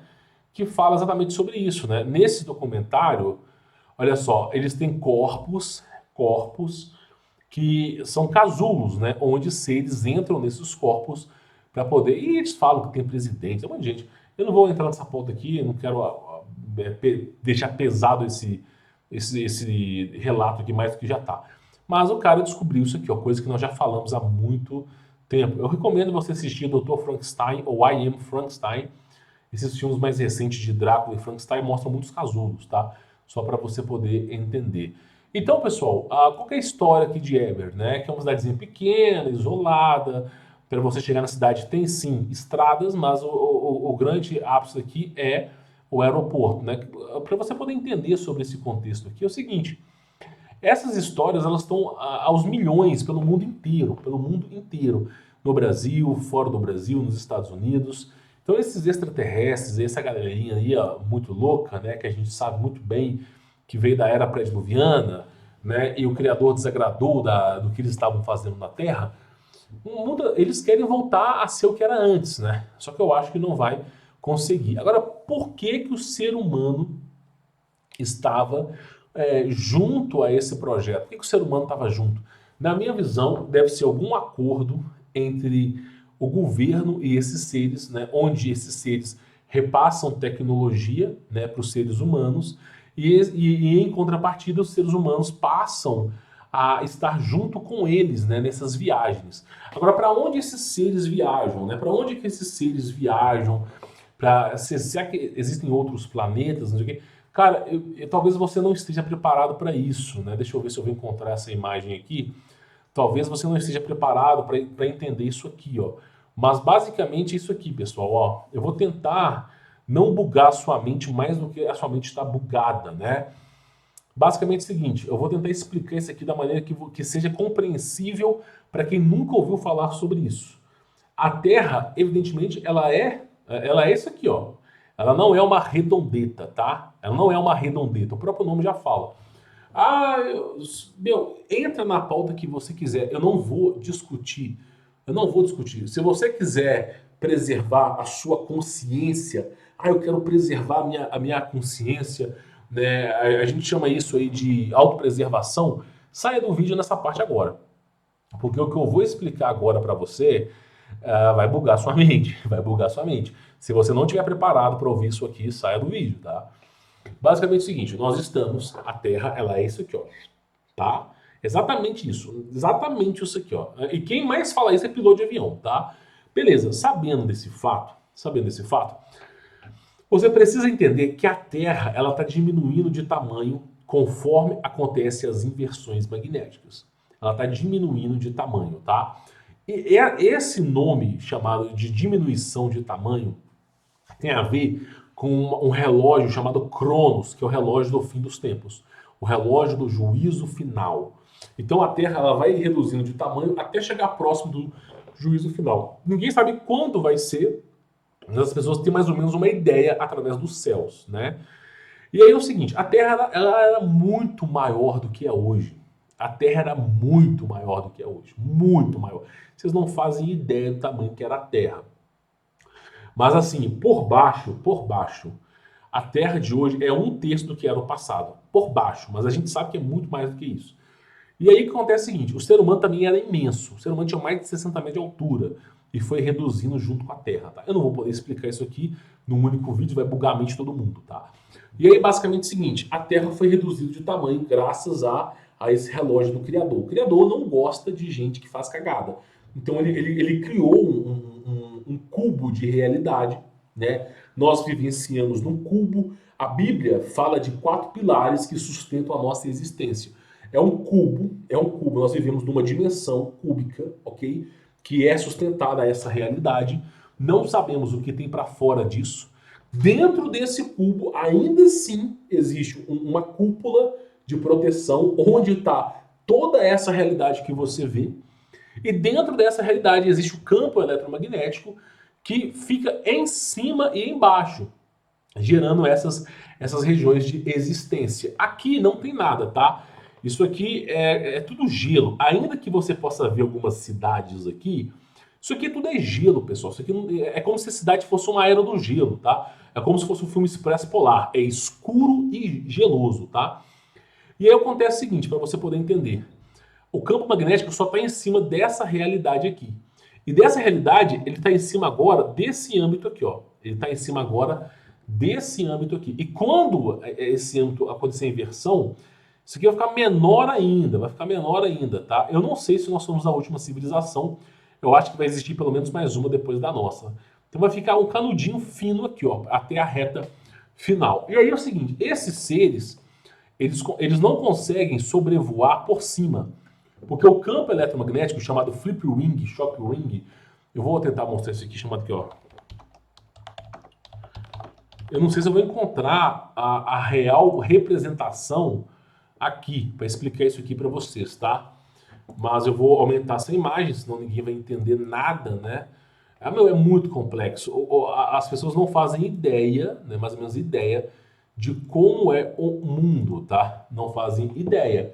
Que fala exatamente sobre isso, né? Nesse documentário, olha só, eles têm corpos que são casulos, né? Onde seres entram nesses corpos para poder. E eles falam que tem presidente, é um monte de gente. Eu não vou entrar nessa pauta aqui, eu não quero deixar pesado esse relato aqui mais do que já tá. Mas o cara descobriu isso aqui, ó, coisa que nós já falamos há muito tempo. Eu recomendo você assistir Dr. Frankenstein ou I Am Frankenstein. Esses filmes mais recentes de Drácula e Frankenstein mostram muitos casulos, tá? Só para você poder entender. Então, pessoal, qual que é a história aqui de Eber, né? Que é uma cidadezinha pequena, isolada. Para você chegar na cidade tem sim estradas, mas o grande ápice aqui é o aeroporto, né? Para você poder entender sobre esse contexto aqui é o seguinte: essas histórias elas estão aos milhões pelo mundo inteiro, no Brasil, fora do Brasil, nos Estados Unidos. Então esses extraterrestres, essa galerinha aí ó, muito louca, né, que a gente sabe muito bem que veio da era pré-diluviana, né, e o Criador desagradou do que eles estavam fazendo na Terra, eles querem voltar a ser o que era antes, né? Só que eu acho que não vai conseguir. Agora, por que que o ser humano estava junto a esse projeto? Por que que o ser humano estava junto? Na minha visão, deve ser algum acordo entre o governo e esses seres, né, onde esses seres repassam tecnologia, né, para os seres humanos e em contrapartida os seres humanos passam a estar junto com eles, né, nessas viagens. Agora, para onde esses seres viajam, né? Para onde que esses seres viajam? Será que existem outros planetas? Não sei o quê? Cara, talvez você não esteja preparado para isso, né? Deixa eu ver se eu vou encontrar essa imagem aqui. Talvez você não esteja preparado para entender isso aqui, ó. Mas basicamente é isso aqui, pessoal, ó. Eu vou tentar não bugar a sua mente mais do que a sua mente está bugada, né? Basicamente é o seguinte, eu vou tentar explicar isso aqui da maneira que seja compreensível para quem nunca ouviu falar sobre isso. A Terra, evidentemente, ela é isso aqui, ó. Ela não é uma redondeta, tá? Ela não é uma redondeta, o próprio nome já fala. Ah, entra na pauta que você quiser. Eu não vou discutir. Eu não vou discutir. Se você quiser preservar a sua consciência, eu quero preservar a minha consciência, né? A gente chama isso aí de autopreservação. Saia do vídeo nessa parte agora. Porque o que eu vou explicar agora para você vai bugar sua mente. Vai bugar sua mente. Se você não estiver preparado para ouvir isso aqui, saia do vídeo, tá? Basicamente é o seguinte, a Terra, ela é isso aqui, ó, tá? Exatamente isso aqui, ó. E quem mais fala isso é piloto de avião, tá? Beleza, sabendo desse fato, você precisa entender que a Terra, ela está diminuindo de tamanho conforme acontecem as inversões magnéticas. Ela está diminuindo de tamanho, tá? E esse nome chamado de diminuição de tamanho tem a ver com um relógio chamado Cronos, que é o relógio do fim dos tempos, o relógio do juízo final. Então a Terra ela vai reduzindo de tamanho até chegar próximo do juízo final. Ninguém sabe quando vai ser, mas as pessoas têm mais ou menos uma ideia através dos céus, né? E aí é o seguinte, a Terra ela era muito maior do que é hoje. A Terra era muito maior do que é hoje, muito maior. Vocês não fazem ideia do tamanho que era a Terra. Mas assim, por baixo, a Terra de hoje é 1/3 do que era o passado. Por baixo, mas a gente sabe que é muito mais do que isso. E aí o que acontece é o seguinte, o ser humano também era imenso. O ser humano tinha mais de 60 metros de altura e foi reduzindo junto com a Terra, tá? Eu não vou poder explicar isso aqui num único vídeo, vai bugar a mente de todo mundo, tá? E aí basicamente é o seguinte, a Terra foi reduzida de tamanho graças a esse relógio do Criador. O Criador não gosta de gente que faz cagada. Então ele criou um cubo de realidade, né? Nós vivenciamos num cubo. A Bíblia fala de 4 pilares que sustentam a nossa existência. É um cubo. Nós vivemos numa dimensão cúbica, ok? Que é sustentada a essa realidade. Não sabemos o que tem para fora disso. Dentro desse cubo, ainda assim, existe uma cúpula de proteção onde está toda essa realidade que você vê, e dentro dessa realidade existe o campo eletromagnético que fica em cima e embaixo, gerando essas regiões de existência. Aqui não tem nada, tá? Isso aqui é tudo gelo. Ainda que você possa ver algumas cidades aqui, isso aqui tudo é gelo, pessoal. Isso aqui é como se a cidade fosse uma era do gelo, tá? É como se fosse um filme Expresso Polar. É escuro e geloso, tá? E aí acontece o seguinte, para você poder entender. O campo magnético só está em cima dessa realidade aqui. E dessa realidade, ele está em cima agora desse âmbito aqui, ó. Ele está em cima agora desse âmbito aqui. E quando esse âmbito acontecer a inversão, isso aqui vai ficar menor ainda, tá? Eu não sei se nós somos a última civilização. Eu acho que vai existir pelo menos mais uma depois da nossa. Então vai ficar um canudinho fino aqui, ó, até a reta final. E aí é o seguinte, esses seres, eles não conseguem sobrevoar por cima. Porque o campo eletromagnético chamado flip ring, shock ring, eu vou tentar mostrar isso aqui, chamado aqui, ó. Eu não sei se eu vou encontrar a real representação aqui, para explicar isso aqui para vocês, tá? Mas eu vou aumentar essa imagem, senão ninguém vai entender nada, né? É muito complexo. As pessoas não fazem ideia, né, mais ou menos ideia, de como é o mundo, tá? Não fazem ideia.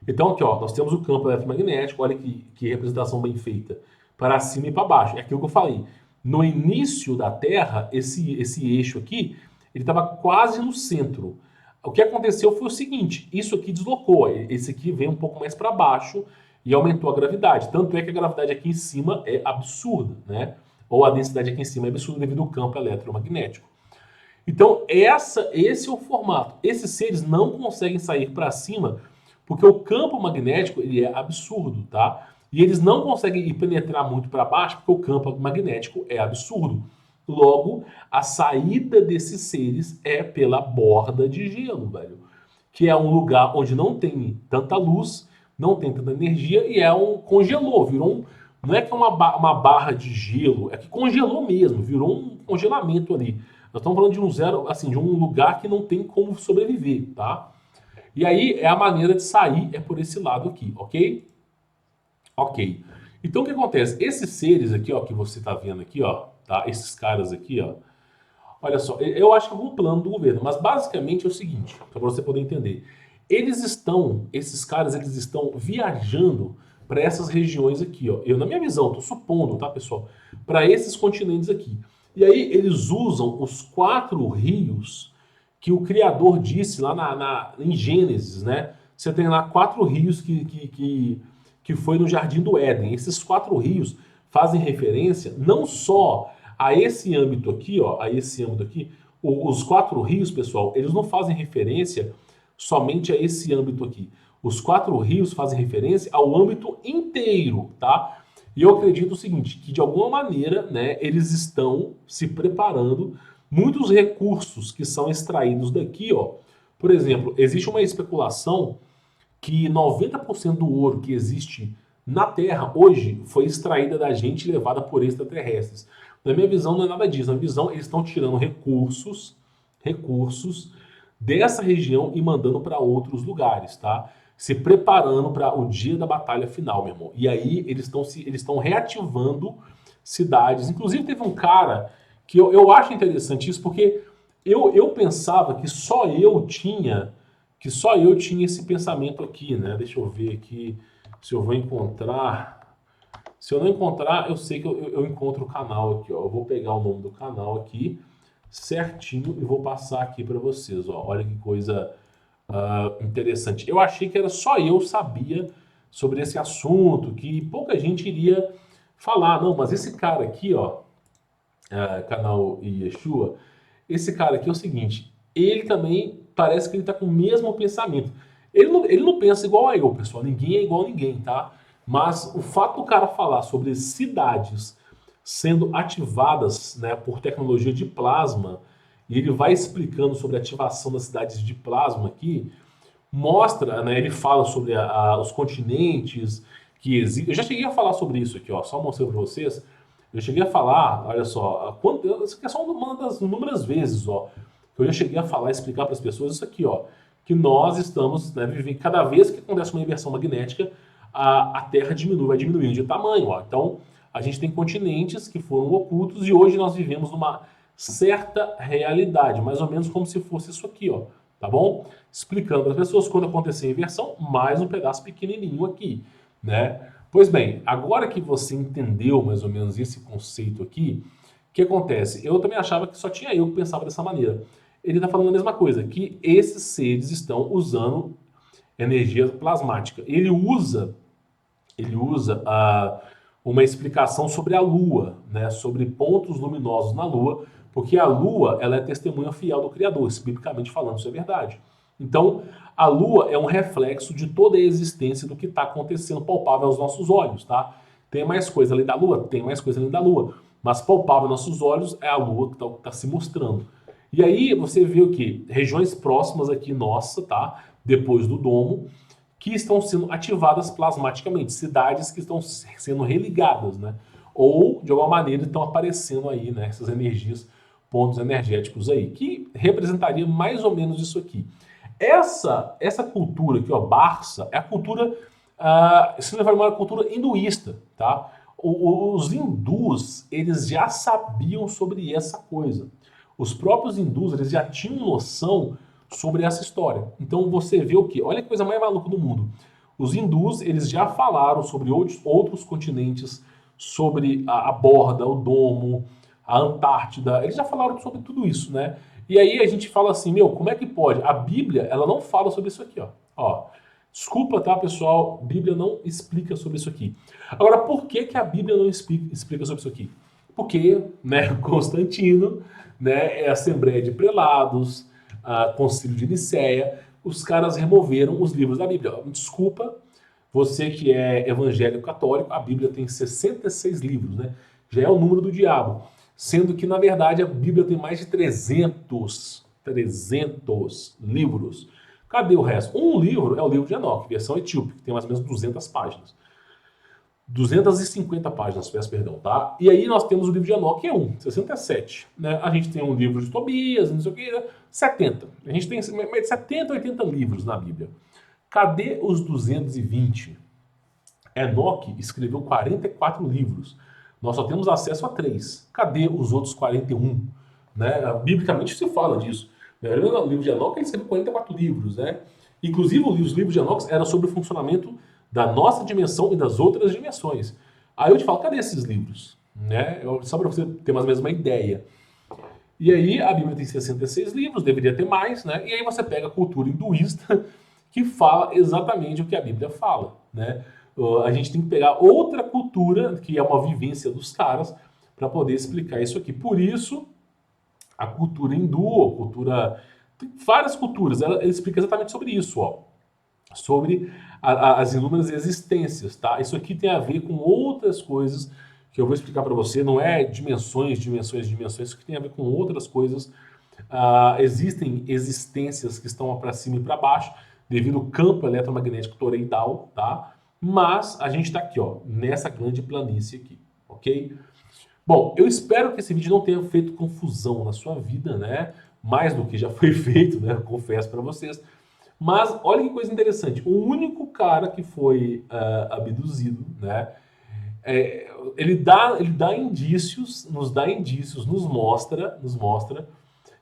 Então aqui, ó, nós temos o campo eletromagnético, olha que representação bem feita, para cima e para baixo. É aquilo que eu falei. No início da Terra, esse eixo aqui, ele estava quase no centro. O que aconteceu foi o seguinte, isso aqui deslocou, esse aqui veio um pouco mais para baixo e aumentou a gravidade. Tanto é que a gravidade aqui em cima é absurda, né? Ou a densidade aqui em cima é absurda devido ao campo eletromagnético. Então, esse é o formato. Esses seres não conseguem sair para cima porque o campo magnético ele é absurdo, tá? E eles não conseguem ir penetrar muito para baixo porque o campo magnético é absurdo. Logo, a saída desses seres é pela borda de gelo, velho. Que é um lugar onde não tem tanta luz, não tem tanta energia e congelou, virou um. Não é que é uma barra de gelo, é que congelou mesmo, virou um congelamento ali. Nós estamos falando de um zero, assim, de um lugar que não tem como sobreviver, tá? E aí é a maneira de sair é por esse lado aqui, ok? Ok. Então o que acontece? Esses seres aqui, ó, que você está vendo aqui, ó, tá? Esses caras aqui, ó. Olha só, eu acho que é algum plano do governo, mas basicamente é o seguinte, para você poder entender. Esses caras, eles estão viajando para essas regiões aqui, ó. Eu, na minha visão, tô supondo, tá, pessoal? Para esses continentes aqui. E aí eles usam os 4 rios que o Criador disse lá em Gênesis, né? Você tem lá 4 rios que foi no Jardim do Éden. Esses 4 rios fazem referência não só a esse âmbito aqui, ó, a esse âmbito aqui. Os 4 rios, pessoal, eles não fazem referência somente a esse âmbito aqui. Os 4 rios fazem referência ao âmbito inteiro, tá? E eu acredito o seguinte, que de alguma maneira, né, eles estão se preparando. Muitos recursos que são extraídos daqui, ó. Por exemplo, existe uma especulação que 90% do ouro que existe na Terra hoje foi extraída da gente e levada por extraterrestres. Na minha visão, não é nada disso. Na minha visão, eles estão tirando recursos dessa região e mandando para outros lugares, tá? Se preparando para o dia da batalha final, meu irmão. E aí eles estão reativando cidades. Inclusive teve um cara que eu acho interessante isso, porque eu pensava que só eu tinha esse pensamento aqui, né? Deixa eu ver aqui se eu vou encontrar. Se eu não encontrar, eu sei que eu encontro o canal aqui, ó. Eu vou pegar o nome do canal aqui certinho e vou passar aqui para vocês, ó. Olha que coisa interessante. Eu achei que era só eu sabia sobre esse assunto, que pouca gente iria falar. Não, mas esse cara aqui, ó, canal Yeshua, esse cara aqui é o seguinte, ele também parece que ele tá com o mesmo pensamento. Ele não pensa igual a eu, pessoal. Ninguém é igual a ninguém, tá? Mas o fato do cara falar sobre cidades sendo ativadas, né, por tecnologia de plasma, e ele vai explicando sobre a ativação das cidades de plasma aqui, mostra, né, ele fala sobre os continentes que existem. Eu já cheguei a falar sobre isso aqui, ó, só mostrando para vocês. Eu cheguei a falar, olha só, isso aqui é só uma das inúmeras vezes, ó, que eu já cheguei a falar, explicar para as pessoas isso aqui, ó, que nós estamos, né, vivendo, cada vez que acontece uma inversão magnética, a Terra diminui, vai diminuindo de tamanho. Ó. Então, a gente tem continentes que foram ocultos e hoje nós vivemos numa certa realidade, mais ou menos como se fosse isso aqui, ó, tá bom? Explicando para as pessoas quando acontecer a inversão, mais um pedaço pequenininho aqui, né? Pois bem, agora que você entendeu mais ou menos esse conceito aqui, o que acontece? Eu também achava que só tinha eu que pensava dessa maneira. Ele está falando a mesma coisa, que esses seres estão usando energia plasmática. Ele usa uma explicação sobre a Lua, né, sobre pontos luminosos na Lua, porque a Lua ela é testemunha fiel do Criador, isso, biblicamente falando, isso é verdade. Então, a Lua é um reflexo de toda a existência do que está acontecendo, palpável aos nossos olhos, tá? Tem mais coisa além da Lua? Tem mais coisa além da Lua. Mas palpável aos nossos olhos é a Lua que está se mostrando. E aí você vê o que? Regiões próximas aqui, nossa, tá? Depois do domo, que estão sendo ativadas plasmaticamente, cidades que estão sendo religadas, né? Ou, de alguma maneira, estão aparecendo aí, né? Essas energias, pontos energéticos aí, que representaria mais ou menos isso aqui. Essa cultura aqui, ó, Barça, é a cultura, se não uma cultura hinduísta, tá? Os hindus, eles já sabiam sobre essa coisa. Os próprios hindus, eles já tinham noção sobre essa história. Então você vê o quê? Olha que coisa mais maluca do mundo. Os hindus, eles já falaram sobre outros continentes, sobre a borda, o domo, a Antártida, eles já falaram sobre tudo isso, né? E aí a gente fala assim, meu, como é que pode? A Bíblia, ela não fala sobre isso aqui, ó. Ó, desculpa, tá, pessoal? A Bíblia não explica sobre isso aqui. Agora, por que que a Bíblia não explica sobre isso aqui? Porque, né, Constantino, né, é a Assembleia de Prelados, a Concílio de Nicéia, os caras removeram os livros da Bíblia. Desculpa, você que é evangélico católico, a Bíblia tem 66 livros, né? Já é o número do diabo. Sendo que, na verdade, a Bíblia tem mais de 300 livros. Cadê o resto? Um livro é o livro de Enoque, versão etíope, que tem mais ou menos 200 páginas. 250 páginas, peço perdão, tá? E aí nós temos o livro de Enoque, que é 67. Né? A gente tem um livro de Tobias, não sei o que, 70. A gente tem 70, 80 livros na Bíblia. Cadê os 220? Enoque escreveu 44 livros. Nós só temos acesso a 3. Cadê os outros 41? Né? Biblicamente se fala disso. No livro de Enoque ele escreveu 44 livros. Né? Inclusive os livros de Enoque eram sobre o funcionamento da nossa dimensão e das outras dimensões. Aí eu te falo, cadê esses livros? Né? Só para você ter mais ou menos uma ideia. E aí a Bíblia tem 66 livros, deveria ter mais, né? E aí você pega a cultura hinduísta que fala exatamente o que a Bíblia fala, né? A gente tem que pegar outra cultura, que é uma vivência dos caras, para poder explicar isso aqui. Por isso, a cultura hindu, a cultura... Tem várias culturas, ela explica exatamente sobre isso, ó. Sobre as inúmeras existências, tá? Isso aqui tem a ver com outras coisas que eu vou explicar para você, não é dimensões, isso que tem a ver com outras coisas. Existem existências que estão para cima e para baixo, devido ao campo eletromagnético toroidal, tá? Mas a gente está aqui, ó, nessa grande planície aqui, ok? Bom, eu espero que esse vídeo não tenha feito confusão na sua vida, né? Mais do que já foi feito, né? Eu confesso para vocês. Mas olha que coisa interessante, o único cara que foi abduzido, né? Ele dá indícios, nos mostra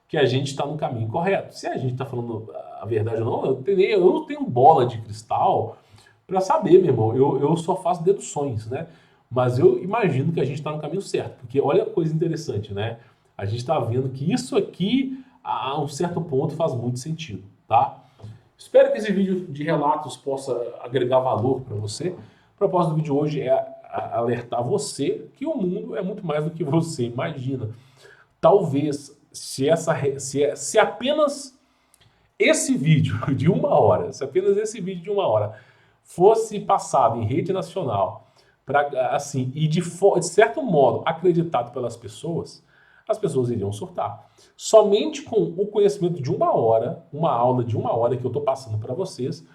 que a gente está no caminho correto. Se a gente está falando a verdade ou não, eu não tenho bola de cristal para saber, meu irmão. Eu só faço deduções, né? Mas eu imagino que a gente está no caminho certo, porque olha a coisa interessante, né? A gente está vendo que isso aqui, a um certo ponto, faz muito sentido, tá? Espero que esse vídeo de relatos possa agregar valor para você. O propósito do vídeo hoje é alertar você que o mundo é muito mais do que você imagina. Talvez, se apenas esse vídeo de uma hora, fosse passado em rede nacional, assim, e de certo modo acreditado pelas pessoas, as pessoas iriam surtar. Somente com o conhecimento de uma hora, uma aula de uma hora que eu estou passando para vocês,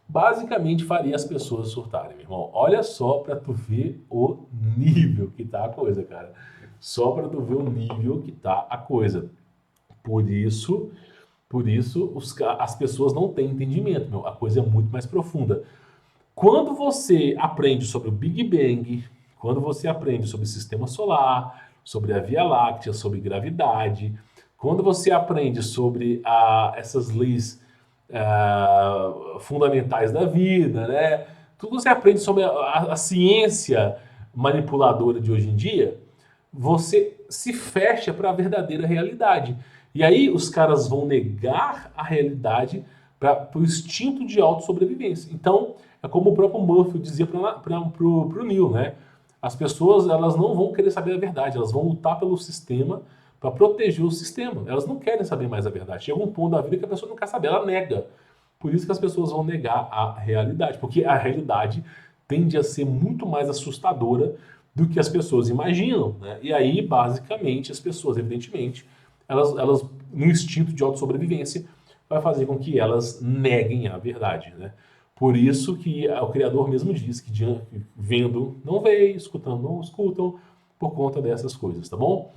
basicamente faria as pessoas surtarem, meu irmão. Olha só para tu ver o nível que tá a coisa, cara. Só para tu ver o nível que tá a coisa. Por isso Por isso, as pessoas não têm entendimento, meu. A coisa é muito mais profunda. Quando você aprende sobre o Big Bang, quando você aprende sobre o sistema solar, sobre a Via Láctea, sobre gravidade, quando você aprende sobre essas leis fundamentais da vida, né? Tudo você aprende sobre a ciência manipuladora de hoje em dia, você se fecha para a verdadeira realidade. E aí os caras vão negar a realidade para o instinto de autossobrevivência. Então, é como o próprio Murphy dizia para o Neil, né? As pessoas elas não vão querer saber a verdade, elas vão lutar pelo sistema para proteger o sistema. Elas não querem saber mais a verdade. Chega um ponto da vida que a pessoa não quer saber, ela nega. Por isso que as pessoas vão negar a realidade, porque a realidade tende a ser muito mais assustadora do que as pessoas imaginam, né? E aí, basicamente, as pessoas, evidentemente, elas no instinto de autossobrevivência, vai fazer com que elas neguem a verdade, né? Por isso que o Criador mesmo diz que vendo não vê, escutando não escutam, por conta dessas coisas, tá bom?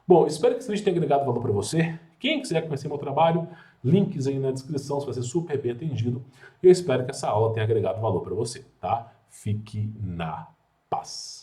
Bom, espero que esse vídeo tenha agregado valor para você. Quem quiser conhecer meu trabalho, links aí na descrição, você vai ser super bem atendido. Eu espero que essa aula tenha agregado valor para você, tá? Fique na paz.